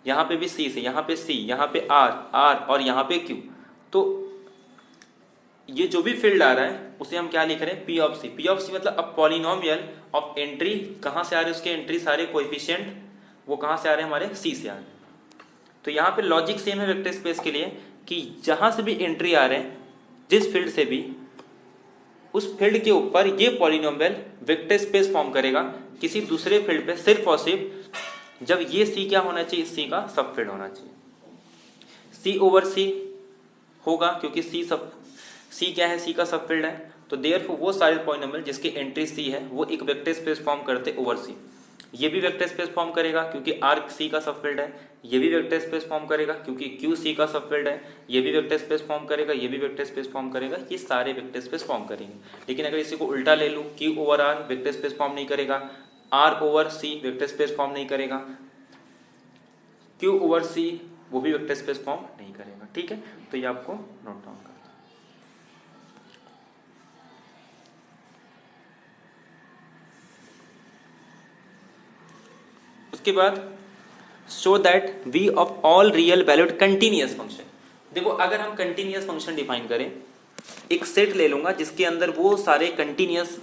यहाँ पे भी C से, यहाँ पे C, यहाँ पे R और यहाँ पे Q। तो ये जो भी फील्ड आ रहा है उसे हम क्या लिख रहे हैं, P of C। P of C मतलब अब पॉलिनोमियल ऑफ एंट्री कहाँ से आ रहे हैं, उसके एंट्री सारे कोएफिशिएंट वो कहाँ से आ रहे हैं, हमारे C से आ रहे हैं। तो यहाँ पे लॉजिक सेम है वेक्टर स्पेस के लिए कि जहाँ से भी एंट्री आ रहे हैं जिस फील्ड से भी, उस फील्ड के ऊपर ये पॉलिनोमियल वेक्टर स्पेस फॉर्म करेगा किसी दूसरे फील्ड पे, सिर्फ और सिर्फ जब ये C क्या होना चाहिए, C का सब फील्ड होना चाहिए। C ओवर C होगा क्योंकि C क्या है, C का सब फील्ड है, तो देयरफॉर वो सारे पॉलिनोमियल जिसकी एंट्री C है वो एक वेक्टर स्पेस फॉर्म करते ओवर C। ये भी वेक्टर स्पेस फॉर्म करेगा क्योंकि R C का सब फील्ड है, ये भी वेक्टर स्पेस फॉर्म करेगा क्योंकि Q C का सब फील्ड है, ये भी वेक्टर स्पेस फॉर्म करेगा, ये भी वेक्टर स्पेस फॉर्म करेगा, ये सारे वेक्टर स्पेस फॉर्म करेंगे। लेकिन अगर इसी को उल्टा ले लूँ, Q over R vector space form नहीं करेगा, R over C vector space form नहीं करेगा, Q ओवर C वो भी वेक्टर स्पेस फॉर्म नहीं करेगा, ठीक है। तो ये आपको नोट डाउन करना। उसके बाद show that V of all real valued continuous function. देखो अगर हम कंटिन्यूअस फंक्शन डिफाइन करें, एक सेट ले लूंगा जिसके अंदर वो सारे कंटिन्यूअस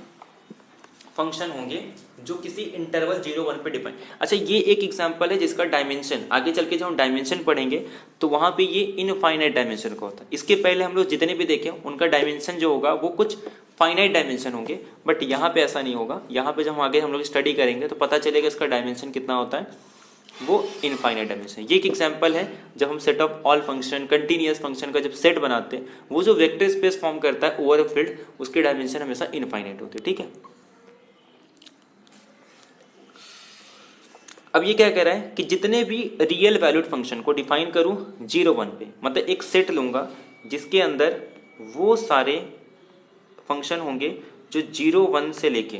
फंक्शन होंगे जो किसी इंटरवल 0 1 पे डिफाइन। अच्छा, ये एक एग्जांपल है जिसका डायमेंशन आगे चल के जब हम डायमेंशन पढ़ेंगे तो वहां पे ये इनफाइनाइट डायमेंशन का होता है। इसके पहले हम लोग जितने भी देखे उनका डायमेंशन जो होगा वो कुछ फाइनाइट डायमेंशन होंगे, बट यहाँ पे ऐसा नहीं होगा। यहाँ पे जब आगे हम लोग स्टडी करेंगे तो पता चलेगा इसका डायमेंशन कितना होता है, वो इनफाइनाइट डायमेंशन। ये एक एग्जांपल है जब हम set of all function continuous function का जब सेट बनाते हैं, वो जो वेक्टर स्पेस फॉर्म करता है ओवर फील्ड, उसकी डायमेंशन हमेशा इनफाइनाइट होती है। ठीक है, अब ये क्या कह रहा है कि जितने भी रियल वैल्यूड फंक्शन को डिफाइन करूं 0 1 पे, मतलब एक सेट लूंगा जिसके अंदर वो सारे फंक्शन होंगे जो 0 1 से लेके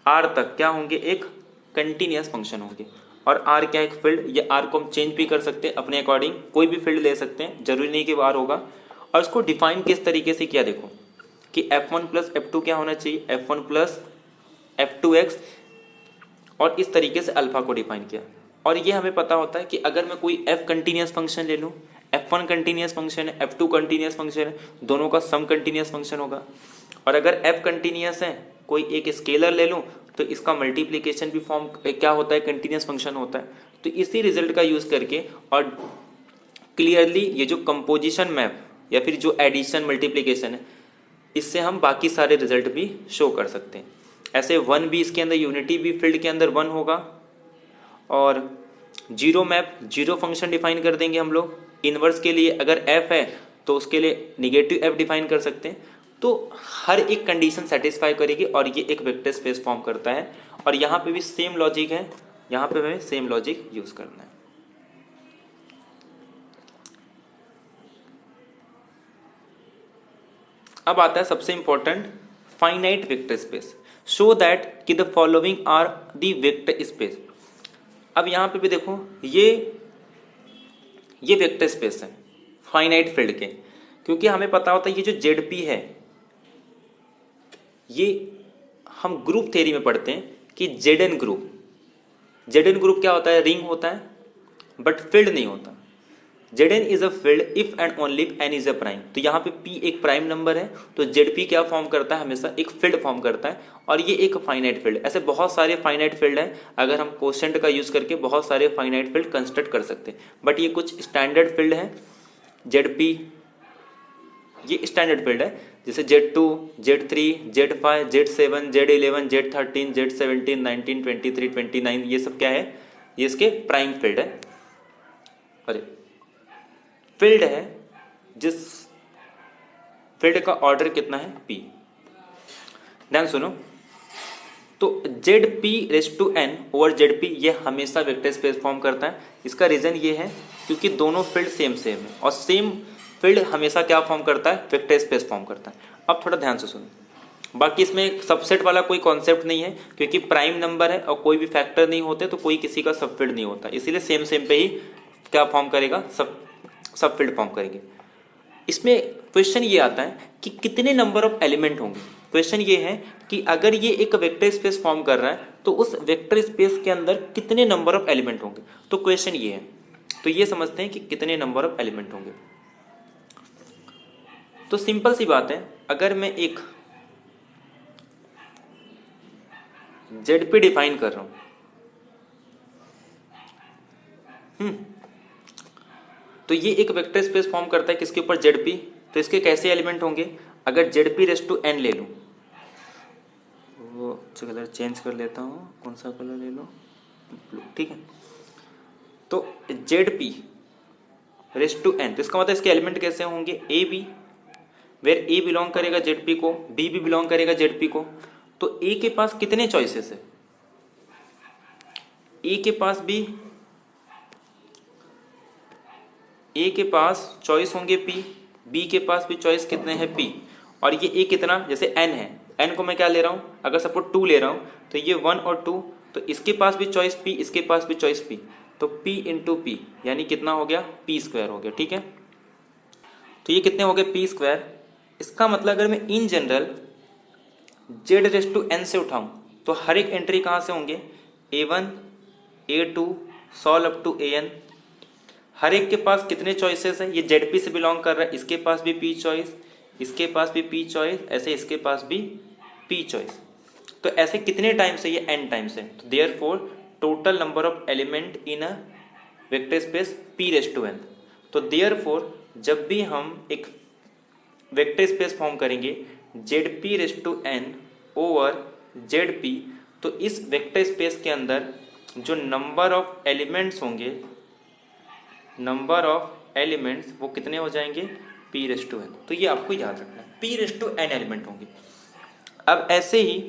r तक क्या होंगे, एक कंटिन्यूअस फंक्शन होंगे। और r क्या है, एक फील्ड। ये r को हम चेंज भी कर सकते हैं अपने अकॉर्डिंग, कोई भी फील्ड ले सकते हैं, जरूरी नहीं कि वो r होगा। और इसको डिफाइन किस तरीके से किया, देखो कि f1 प्लस f2 क्या होना चाहिए, f1 प्लस f2x, और इस तरीके से अल्फा को डिफाइन किया। और ये हमें पता होता है कि अगर मैं कोई f कंटिन्यूअस फंक्शन ले लूँ, f1 कंटिन्यूअस फंक्शन है, f2 कंटिन्यूअस फंक्शन है, दोनों का सम कंटिन्यूअस फंक्शन होगा। और अगर f कंटिन्यूअस है, कोई एक स्केलर ले लूँ, तो इसका मल्टीप्लिकेशन भी फॉर्म क्या होता है, कंटिन्यूअस फंक्शन होता है। तो इसी रिजल्ट का यूज करके और क्लियरली ये जो कंपोजिशन मैप या फिर जो एडिशन मल्टीप्लिकेशन है, इससे हम बाकी सारे रिजल्ट भी शो कर सकते हैं। ऐसे 1 भी इसके अंदर, यूनिटी भी फील्ड के अंदर 1 होगा। और zero map, zero function define कर देंगे हम लोग। इनवर्स के लिए अगर f है तो उसके लिए निगेटिव f डिफाइन कर सकते हैं। तो हर एक कंडीशन सेटिस्फाई करेगी और ये एक वेक्टर स्पेस फॉर्म करता है। और यहाँ पे भी सेम लॉजिक है, यहाँ पे हमें सेम लॉजिक यूज करना है। अब आता है सबसे important, finite vector space. Show that कि the following are the vector space. अब यहाँ पे भी देखो ये वेक्टर स्पेस है फाइनाइट फील्ड के, क्योंकि हमें पता होता है ये जो ZP है, ये हम ग्रुप थ्योरी में पढ़ते हैं कि ZN ग्रुप क्या होता है, रिंग होता है, बट फील्ड नहीं होता। Zn is a field if and only if n is a prime. तो यहाँ पे p एक प्राइम नंबर है, तो ZP क्या फॉर्म करता है, हमेशा एक फील्ड फॉर्म करता है। और ये एक फाइनाइट फील्ड। ऐसे बहुत सारे फाइनाइट फील्ड हैं, अगर हम कोशेंट का यूज करके बहुत सारे फाइनाइट फील्ड कंस्ट्रक्ट कर सकते हैं। बट ये कुछ स्टैंडर्ड फील्ड है। ZP ये स्टैंडर्ड फील्ड है, जैसे Z2, Z3, Z5, Z7, Z11, Z13, Z17, 19, 23, 29, ये सब क्या है, ये इसके प्राइम फील्ड है। अरे फील्ड है जिस फील्ड का ऑर्डर कितना है, p। ध्यान सुनो, तो ZP⁴n ओवर ZP ये हमेशा वेक्टर स्पेस फॉर्म करता है। इसका रीजन ये है क्योंकि दोनों फील्ड सेम है, और सेम फील्ड हमेशा क्या फॉर्म करता है, वेक्टर स्पेस फॉर्म करता है। अब थोड़ा ध्यान से सुनो, बाकी इसमें सबसेट वाला कोई कॉन्सेप्ट नहीं है, क्योंकि प्राइम नंबर है और कोई भी फैक्टर नहीं होते, तो कोई किसी का सब फील्ड नहीं होता, इसीलिए सेम पे ही क्या फॉर्म करेगा, सब फील्ड फॉर्म करेंगे। इसमें क्वेश्चन ये आता है कि कितने नंबर ऑफ एलिमेंट होंगे। क्वेश्चन ये है कि अगर ये एक वेक्टर स्पेस फॉर्म कर रहा है तो उस वेक्टर स्पेस के अंदर कितने नंबर ऑफ एलिमेंट होंगे। तो क्वेश्चन ये है, तो ये समझते हैं कि कितने नंबर ऑफ एलिमेंट होंगे। तो सिंपल सी बात है, अगर मैं एक ZP डिफाइन कर रहा हूं, तो ये एक वेक्टर स्पेस फॉर्म करता है किसके ऊपर, ZP। तो इसके कैसे एलिमेंट होंगे, अगर ZP⁴n ले लूं, वो कलर चेंज कर लेता हूं, कौन सा कलर ले लो, ब्लू, ठीक है। तो ZP⁴n, तो इसका मतलब इसके एलिमेंट कैसे होंगे, AB, वेर A बिलोंग करेगा ZP को, B भी बिलोंग करेगा ZP को। तो A के पास कितने चॉइसेस है, A के पास चॉइस होंगे P, B के पास भी चॉइस कितने हैं P, और ये A कितना, जैसे N है, N को मैं क्या ले रहा हूं, अगर सपोज 2 ले रहा हूं, तो ये 1 और 2, तो इसके पास भी चॉइस P, इसके पास भी चॉइस P, तो P इंटू P यानी कितना हो गया, P² हो गया, ठीक है। तो ये कितने हो गए, P²। इसका मतलब अगर मैं इन जनरल Z⁴n से उठाऊं तो हर एक एंट्री कहां से होंगे, A1, A2, so on up to AN। हर एक के पास कितने चॉइसेस है, ये ZP से बिलोंग कर रहा है, इसके पास भी P चॉइस, इसके पास भी P चॉइस, ऐसे इसके पास भी P चॉइस। तो ऐसे कितने टाइम्स है ये, n टाइम्स है। तो therefore total number of element in a vector space p⁻n। तो देयरफॉर जब भी हम एक वेक्टर स्पेस फॉर्म करेंगे Zp⁻n ओवर Zp, तो इस वेक्टर स्पेस के अंदर जो नंबर ऑफ एलिमेंट्स होंगे, नंबर ऑफ एलिमेंट्स वो कितने हो जाएंगे, p⁻n। तो ये आपको याद रखना है, p⁻n एलिमेंट होंगे। अब ऐसे ही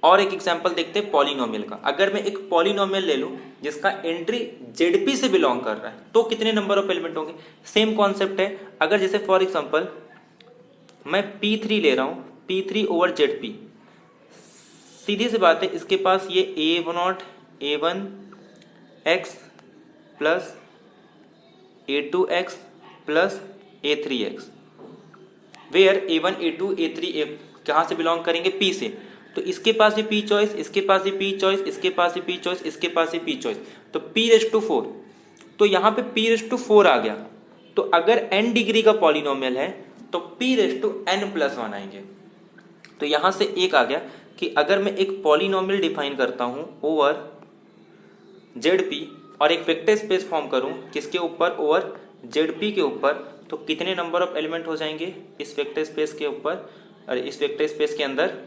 और एक एग्जांपल देखते हैं पॉलिनोमियल का। अगर मैं एक पॉलिनोमियल ले लूं जिसका एंट्री Zp से बिलोंग कर रहा है, तो कितने नंबर ऑफ एलिमेंट होंगे। सेम कॉन्सेप्ट है। अगर जैसे फॉर एग्जांपल मैं p3 ले रहा हूं, p3 ओवर Zp, सीधी सी बात है, इसके पास ये a1 a1x plus a2x plus a3x, where a1 a2 a3 कहाँ से बिलोंग करेंगे, p से। तो इसके पास भी p चॉइस, इसके पास भी p चॉइस, इसके पास भी p चॉइस, इसके पास भी p चॉइस, तो p⁻4। तो यहाँ पे p⁻4 आ गया। तो अगर n डिग्री का पॉलिनोमियल है तो p⁻n+1 आएंगे। तो यहाँ से एक आ गया कि अगर मैं एक पॉलिनोमियल डिफाइन करता हूँ ओवर Zp और एक वेक्टर स्पेस फॉर्म करूँ किसके ऊपर, ओवर Zp के ऊपर, तो कितने नंबर ऑफ एलिमेंट हो जाएंगे इस वेक्टर स्पेस के ऊपर, और इस वेक्टर स्पेस के अंदर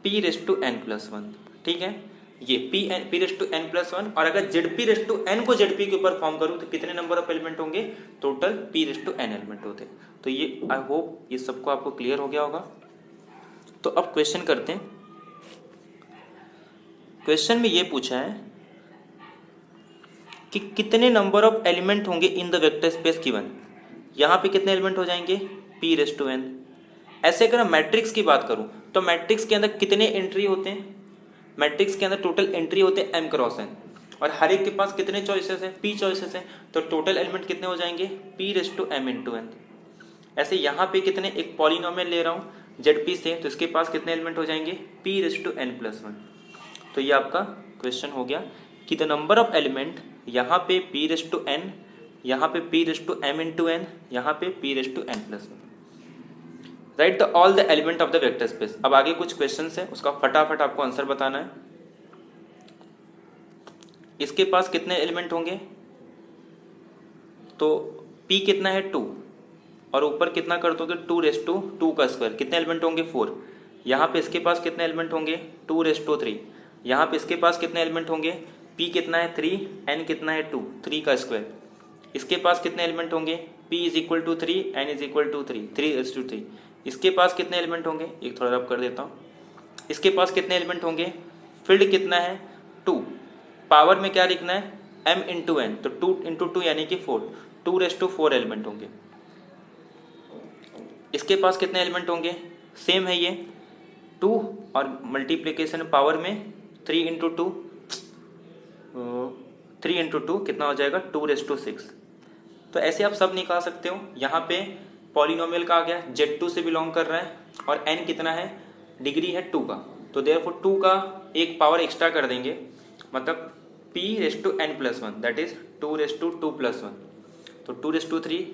p⁻n+1। ठीक है, ये p⁻n+1। और अगर Zp⁻n को Zp के ऊपर फॉर्म करूं तो कितने नंबर ऑफ एलिमेंट होंगे, टोटल p⁻n एलिमेंट होते। तो ये आई होप ये सबको आपको क्लियर हो गया होगा। तो अब क्वेश्चन करते हैं। क्वेश्चन में ये पूछा है कि कितने नंबर ऑफ एलिमेंट होंगे in the vector space given. यहाँ पे कितने एलिमेंट हो जाएंगे, p⁻n। ऐसे अगर मैं मैट्रिक्स की बात करूं तो मैट्रिक्स के अंदर कितने एंट्री होते हैं, मैट्रिक्स के अंदर टोटल एंट्री होते हैं m×n, और हर एक के पास कितने चॉइसेस हैं, p चॉइसेस हैं। तो टोटल एलिमेंट कितने हो जाएंगे, p⁻m×n। ऐसे यहाँ पे कितने, एक पॉलिनोमियल ले रहा हूँ Zp से, तो इसके पास कितने एलिमेंट हो जाएंगे, p⁻n+1। तो ये आपका क्वेश्चन हो गया कि द नंबर ऑफ एलिमेंट, यहाँ पे p⁻n, यहाँ पे p⁻m×n, यहाँ पे p⁻n+1। Right the all the element of the vector space. अब आगे कुछ क्वेश्चंस है, उसका फटाफट आपको आंसर बताना है। इसके पास कितने एलिमेंट होंगे, तो p कितना है 2, और ऊपर कितना कर दोगे 2⁻2 का स्क्वायर, कितने एलिमेंट होंगे 4। यहाँ पे इसके पास कितने एलिमेंट होंगे 2⁻3। यहाँ पे इसके पास कितने एलिमेंट होंगे, p कितना है 3, n कितना है 2, 3 का स्क्वायर। इसके पास कितने एलिमेंट होंगे, p = 3, n = 3, 3:3। इसके पास कितने एलिमेंट होंगे, एक थोड़ा रब कर देता हूँ। इसके पास कितने एलिमेंट होंगे, फील्ड कितना है 2, पावर में क्या लिखना है m×n, तो 2 × 2 यानी कि 4, 2⁻4 एलिमेंट होंगे। इसके पास कितने एलिमेंट होंगे, सेम है ये 2, और मल्टीप्लिकेशन पावर में 3 × 2 कितना हो जाएगा 2⁻6। तो ऐसे आप सब निकाल सकते हो। यहाँ पे पॉलिनोमियल का आ गया, Z2 से बिलोंग कर रहा है, और n कितना है, डिग्री है 2 का, तो देयरफॉर 2 का एक पावर एक्स्ट्रा कर देंगे, मतलब p⁻n+1, दैट इज 2⁻2+1, तो 2⁻3।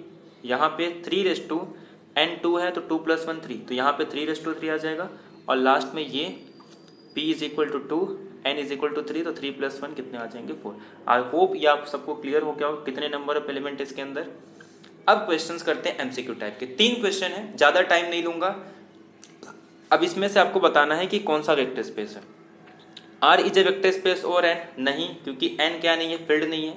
यहाँ पे 3n 2 है तो 2+1 3, तो यहाँ पे 3⁻3 आ जाएगा, और लास्ट में ये p = 2, n = 3, तो 3+1 कितने आ जाएंगे 4। आई होप ये आप सबको क्लियर हो गया हो कितने नंबर ऑफ एलिमेंट इसके अंदर। अब क्वेश्चंस करते हैं एमसीक्यू टाइप के। 3 क्वेश्चन है, ज़्यादा टाइम नहीं लूंगा। अब इसमें से आपको बताना है कि कौन सा वेक्टर स्पेस है। R is a vector space over n, नहीं, क्योंकि n क्या नहीं है, फील्ड नहीं है।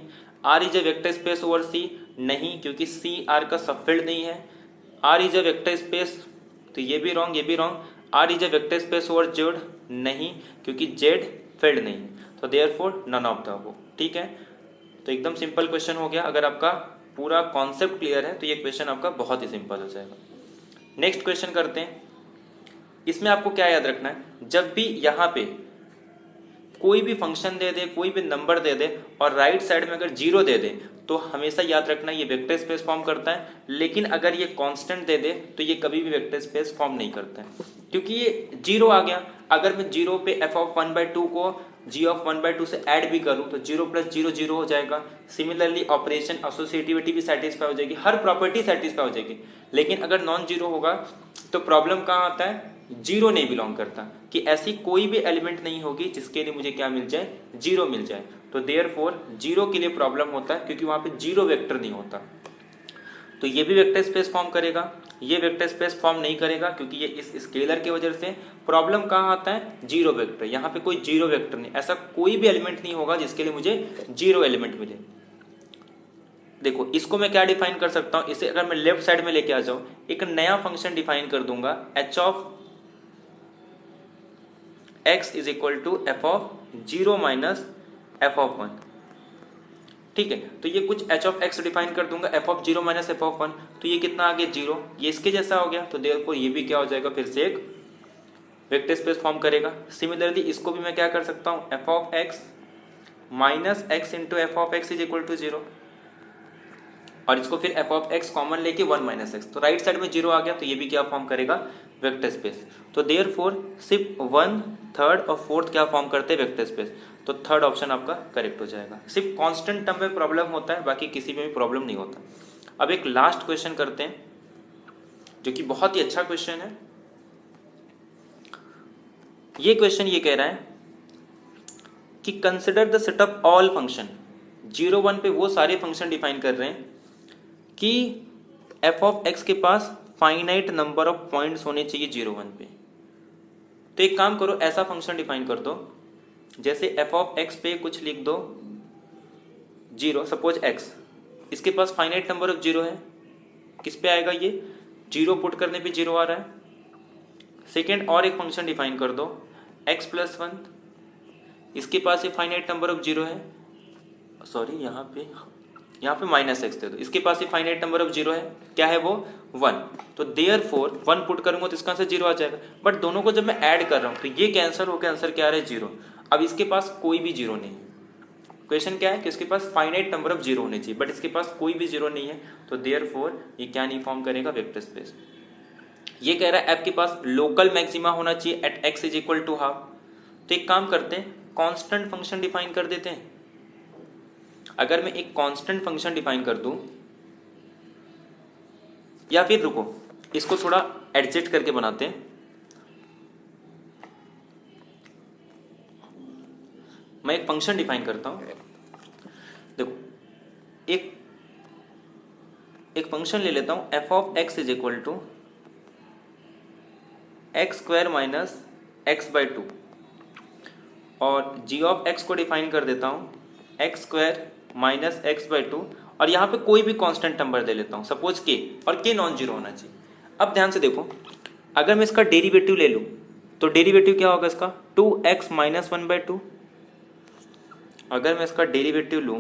R is a vector space over C, नहीं, क्योंकि C R का सब फील्ड नहीं है। R is a vector space, तो ये भी रॉन्ग, ये भी wrong. R is a vector space over Z, नहीं, क्योंकि Z फील्ड नहीं है। तो therefore none of the above. ठीक है, तो एकदम सिंपल क्वेश्चन हो गया। अगर आपका पूरा कॉन्सेप्ट क्लियर है तो ये क्वेश्चन आपका बहुत ही सिंपल हो जाएगा। नेक्स्ट क्वेश्चन करते हैं। इसमें आपको क्या याद रखना है, जब भी यहाँ पे कोई भी फंक्शन दे दे, कोई भी नंबर दे दे, और राइट साइड में अगर 0 दे दे, तो हमेशा याद रखना ये वेक्टर स्पेस फॉर्म करता है। लेकिन अगर ये कांस्टेंट दे दे तो ये कभी भी वेक्टर स्पेस फॉर्म नहीं करता है, क्योंकि ये 0 आ गया। अगर मैं 0 पे f(1/2) को g(1/2) से ऐड भी करूं तो 0 + 0 0 हो जाएगा। सिमिलरली ऑपरेशन एसोसिएटिविटी भी सेटिस्फाई हो जाएगी, हर प्रॉपर्टी सेटिस्फाई हो जाएगी। लेकिन अगर नॉन जीरो होगा तो प्रॉब्लम कहाँ आता है, जीरो नहीं बिलोंग करता, कि ऐसी कोई भी एलिमेंट नहीं होगी जिसके लिए मुझे क्या मिल जाए, जीरो मिल जाए। तो देयरफॉर जीरो के लिए प्रॉब्लम होता है क्योंकि वहां पे जीरो वेक्टर नहीं होता। तो ये भी वेक्टर स्पेस फॉर्म करेगा, ये वेक्टर स्पेस फॉर्म नहीं करेगा क्योंकि ये इस स्केलर की वजह से। प्रॉब्लम कहाँ आता है, जीरो वेक्टर। यहाँ पे कोई जीरो वेक्टर नहीं, ऐसा कोई भी एलिमेंट नहीं होगा जिसके लिए मुझे जीरो एलिमेंट मिले। देखो इसको मैं क्या डिफाइन कर सकता हूं, इसे अगर मैं लेफ्ट साइड में लेके आ जाऊं, एक नया फंक्शन डिफाइन कर दूंगा, H of X is equal to F of zero minus F of one. ठीक है, तो ये कुछ एच ऑफ एक्स डिफाइन कर दूंगा, F of zero minus F of one. तो ये कितना आ गया, जीरो। ये इसके जैसा हो गया, तो देयरफॉर ये भी क्या हो जाएगा, फिर से एक वेक्टर स्पेस फॉर्म करेगा। सिमिलरली इसको भी मैं क्या कर सकता हूं, F of X minus X into F of X is equal to zero, और इसको फिर एफ ऑफ एक्स कॉमन लेके वन माइनस एक्स, तो राइट साइड में जीरो आ गया, तो ये भी क्या फॉर्म करेगा, वेक्टर स्पेस। तो देयरफॉर सिर्फ वन, थर्ड और फोर्थ क्या फॉर्म करते हैं, वेक्टर स्पेस। तो थर्ड ऑप्शन आपका करेक्ट हो जाएगा। सिर्फ कांस्टेंट टर्म में प्रॉब्लम होता है, बाकी किसी में भी प्रॉब्लम नहीं होता। अब एक लास्ट क्वेश्चन करते हैं जो कि बहुत ही अच्छा क्वेश्चन है। ये क्वेश्चन ये कह रहा है कि consider the set of all function, 0 1 पे वो सारे फंक्शन डिफाइन कर रहे हैं कि एफ ऑफ एक्स के पास फाइनाइट नंबर ऑफ पॉइंट्स होने चाहिए 0 1 पे। तो एक काम करो, ऐसा फंक्शन डिफाइन कर दो जैसे एफ ऑफ एक्स पे कुछ लिख दो जीरो, सपोज एक्स, इसके पास फाइनाइट नंबर ऑफ जीरो है, किस पे आएगा ये, जीरो पुट करने पे जीरो आ रहा है। सेकेंड और एक फंक्शन डिफाइन कर दो एक्स प्लस वन, इसके पास ये फाइनाइट नंबर ऑफ जीरो है, सॉरी यहाँ पे माइनस एक्स दे दो, इसके पास ये फाइनाइट नंबर ऑफ जीरो है, क्या है वो, वन। तो देयरफॉर वन पुट करूंगा तो इसका आंसर जीरो आ जाएगा। बट दोनों को जब मैं ऐड कर रहा हूं तो ये कैंसिल होकर आंसर क्या आ रहा है, जीरो। अब इसके पास कोई भी जीरो नहीं है। क्वेश्चन क्या है कि इसके पास फाइनाइट नंबर ऑफ जीरो होने चाहिए, बट इसके पास कोई भी जीरो नहीं है, तो देयरफॉर ये क्या नहीं फॉर्म करेगा, वेक्टर स्पेस। ये कह रहा है एफ के पास लोकल मैक्सिमा होना चाहिए at X is equal to half. तो एक काम करते हैं, कांस्टेंट फंक्शन डिफाइन कर देते हैं। अगर मैं एक कांस्टेंट फंक्शन डिफाइन कर दूं, या फिर रुको इसको थोड़ा एडजस्ट करके बनाते हैं, मैं एक फंक्शन डिफाइन करता हूं। देखो एक फंक्शन ले लेता हूं, F of X is equal to X square minus X by two, और जी ऑफ एक्स को डिफाइन कर देता हूं X square minus X by two, और यहां पे कोई भी कांस्टेंट नंबर दे लेता हूं, सपोज के, और के नॉन जीरो होना चाहिए। अब ध्यान से देखो, अगर मैं इसका डेरिवेटिव ले लूं तो डेरिवेटिव क्या होगा इसका, 2x minus one by two. अगर मैं इसका डेरिवेटिव लूं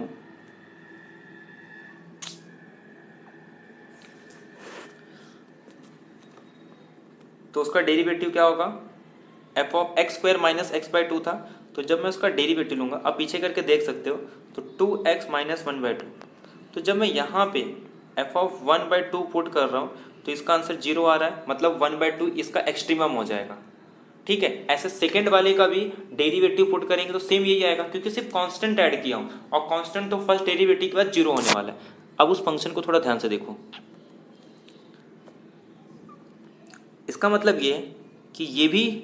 तो उसका डेरिवेटिव क्या होगा, F of x square minus X by to था, तो जब मैं उसका डेरिवेटिव लूंगा, आप पीछे करके देख सकते हो, तो 2x minus one by two. तो जब मैं यहाँ पे F of one by two put कर रहा हूँ तो इसका आंसर जीरो आ रहा है, मतलब वन बाई टू इसका एक्सट्रीमम हो जाएगा। ठीक है, ऐसे सेकेंड वाले का भी डेरिवेटिव पुट करेंगे तो सेम यही आएगा, क्योंकि सिर्फ कांस्टेंट ऐड किया हूं, और कांस्टेंट तो फर्स्ट डेरिवेटिव के बाद जीरो होने वाला है। अब उस फंक्शन को थोड़ा ध्यान से देखो, इसका मतलब ये कि ये भी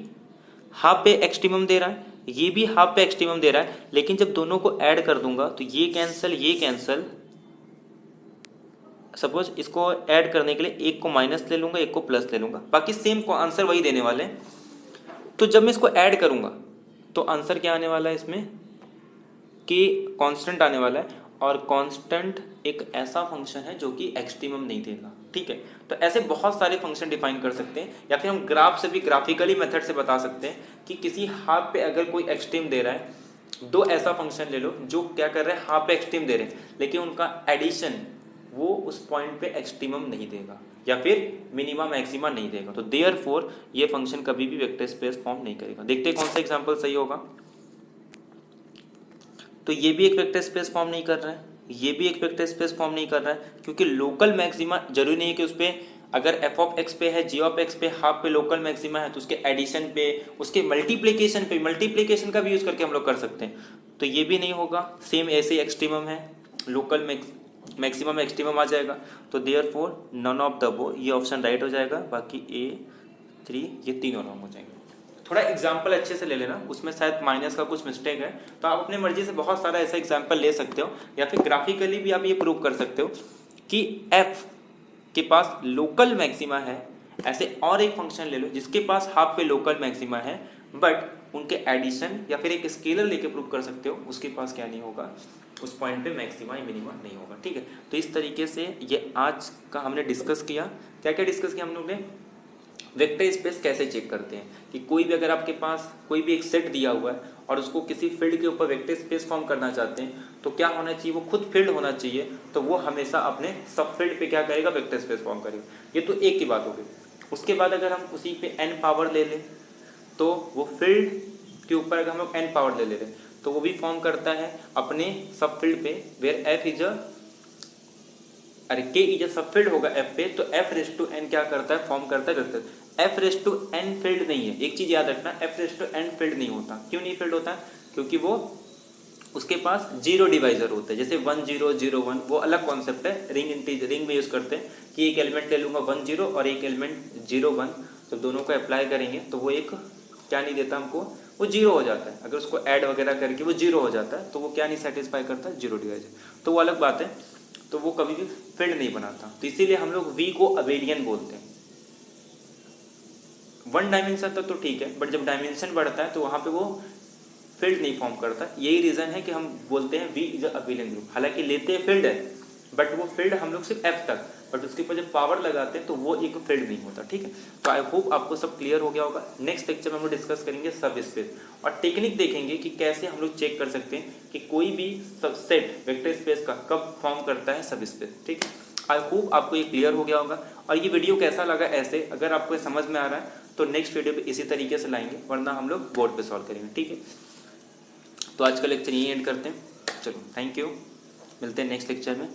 हाफ पे एक्सट्रीमम दे रहा है, ये भी हाफ पे एक्सट्रीमम दे रहा है, लेकिन जब दोनों को ऐड कर दूंगा तो ये कैंसल, सपोज इसको ऐड करने के लिए एक को माइनस ले लूंगा, एक को प्लस ले लूंगा, बाकी सेम को आंसर वही देने वाले हैं। तो जब मैं इसको ऐड करूंगा तो आंसर क्या आने वाला है इसमें, कि कांस्टेंट आने वाला है, और कांस्टेंट एक ऐसा फंक्शन है जो कि एक्सट्रीमम नहीं देगा। ठीक है, तो ऐसे बहुत सारे फंक्शन डिफाइन कर सकते हैं, या फिर हम ग्राफ से भी, ग्राफिकली मेथड से बता सकते हैं कि किसी हाफ पे अगर कोई एक्सट्रीम दे रहा है, दो ऐसा फंक्शन ले लो जो क्या कर रहे हैं, हाफ पे एक्सट्रीम दे रहे हैं, लेकिन उनका एडिशन वो उस पॉइंट पे एक्सट्रीमम नहीं देगा, या फिर मिनिमम मैक्सिमा नहीं देगा। तो देयरफॉर ये फंक्शन कभी भी वेक्टर स्पेस फॉर्म नहीं करेगा। देखते हैं कौन सा एग्जांपल सही होगा। तो ये भी एक वेक्टर स्पेस फॉर्म नहीं कर रहा है, ये भी एक वेक्टर स्पेस फॉर्म नहीं कर रहा है, क्योंकि लोकल मैक्सिमा जरूरी नहीं है कि उस पे, अगर एफ ऑफ एक्स पे है, जी ऑफ एक्स पे हाफ पे लोकल मैक्सिमा है, तो उसके एडिशन पे, उसके मल्टीप्लीकेशन पे, मल्टीप्लीकेशन का भी यूज करके हम लोग कर सकते हैं। तो ये भी नहीं होगा, सेम ऐसे एक्सट्रीमम है, लोकल मैक्सिमम एक्सट्रीमम आ जाएगा। तो therefore none of the above, ये ऑप्शन राइट हो जाएगा, बाकी ए 3, ये तीनों रॉन्ग हो जाएंगे। थोड़ा एग्जाम्पल अच्छे से ले लेना, उसमें शायद माइनस का कुछ मिस्टेक है, तो आप अपने मर्जी से बहुत सारा ऐसा एग्जाम्पल ले सकते हो, या फिर ग्राफिकली भी आप ये प्रूव कर सकते हो कि एफ के पास लोकल मैक्सिमा है। ऐसे और एक फंक्शन ले लो जिसके पास हाफ पे लोकल मैक्सिमा है, बट उनके एडिशन या फिर एक स्केलर लेके प्रूव कर सकते हो, उसके पास क्या नहीं होगा, उस पॉइंट पे मैक्सिमा या मिनिमा नहीं होगा। ठीक है, तो इस तरीके से ये आज का हमने डिस्कस किया। क्या क्या डिस्कस किया हम लोग ने? वेक्टर स्पेस कैसे चेक करते हैं कि कोई भी अगर आपके पास कोई भी एक सेट दिया हुआ है और उसको किसी फील्ड के ऊपर वेक्टर स्पेस फॉर्म करना चाहते हैं, तो क्या होना चाहिए, वो खुद फील्ड होना चाहिए, तो वो हमेशा अपने सब फील्ड पे क्या करेगा, वेक्टर स्पेस फॉर्म करेगा। ये तो एक की बात होगी। उसके बाद अगर हम उसी पे n पावर ले लें, तो वो फील्ड के ऊपर अगर हम लोग n पावर ले लें तो वो भी फॉर्म करता है अपने सब फील्ड पे, where f is k is sub field होगा f पे, तो f रेस टू n क्या करता है, फॉर्म करता है vector. f raise to n field नहीं है, एक चीज याद रखना, f raise to n field नहीं होता। क्यों नहीं फील्ड होता? क्योंकि वो उसके पास जीरो डिवाइजर होता है, जैसे 1 0 0 1, वो अलग कॉन्सेप्ट है, रिंग में यूज करते हैं कि एक एलिमेंट ले लूंगा 1 0 और एक एलिमेंट 0 1, तो दोनों को अप्लाई करेंगे तो वो एक क्या नहीं देता हमको, वो जीरो हो जाता है। अगर उसको ऐड वगैरह करके वो जीरो हो जाता है तो वो क्या नहीं सेटिस्फाई करता, जीरो डिवाइजर, तो वो अलग बात है, तो वो कभी भी फील्ड नहीं बनाता। तो इसीलिए हम लोग वी को अबेलियन बोलते हैं। वन डायमेंशन तक तो ठीक है, बट जब डायमेंशन बढ़ता है तो वहां पे वो फील्ड नहीं फॉर्म करता। यही रीजन है कि हम बोलते हैं वी इज अबेलियन ग्रुप। हालांकि लेते हैं फील्ड है, बट वो फील्ड हम लोग सिर्फ एफ तक, बट उसके ऊपर जब पावर लगाते हैं तो वो एक फील्ड नहीं होता। ठीक है, तो आई होप आपको सब क्लियर हो गया होगा। नेक्स्ट लेक्चर में हम लोग डिस्कस करेंगे सब स्पेस और टेक्निक देखेंगे कि कैसे हम लोग चेक कर सकते हैं कि कोई भी सबसेट वेक्टर स्पेस का कब फॉर्म करता है सब स्पेस। ठीक है, आई होप आपको ये क्लियर हो गया होगा। और ये वीडियो कैसा लगा, ऐसे अगर आपको समझ में आ रहा है तो नेक्स्ट वीडियो पे इसी तरीके से लाएंगे, वरना हम लोग बोर्ड पे सॉल्व करेंगे। ठीक है, तो आज का लेक्चर यहीं एंड करते हैं। चलो, थैंक यू, मिलते हैं नेक्स्ट लेक्चर में।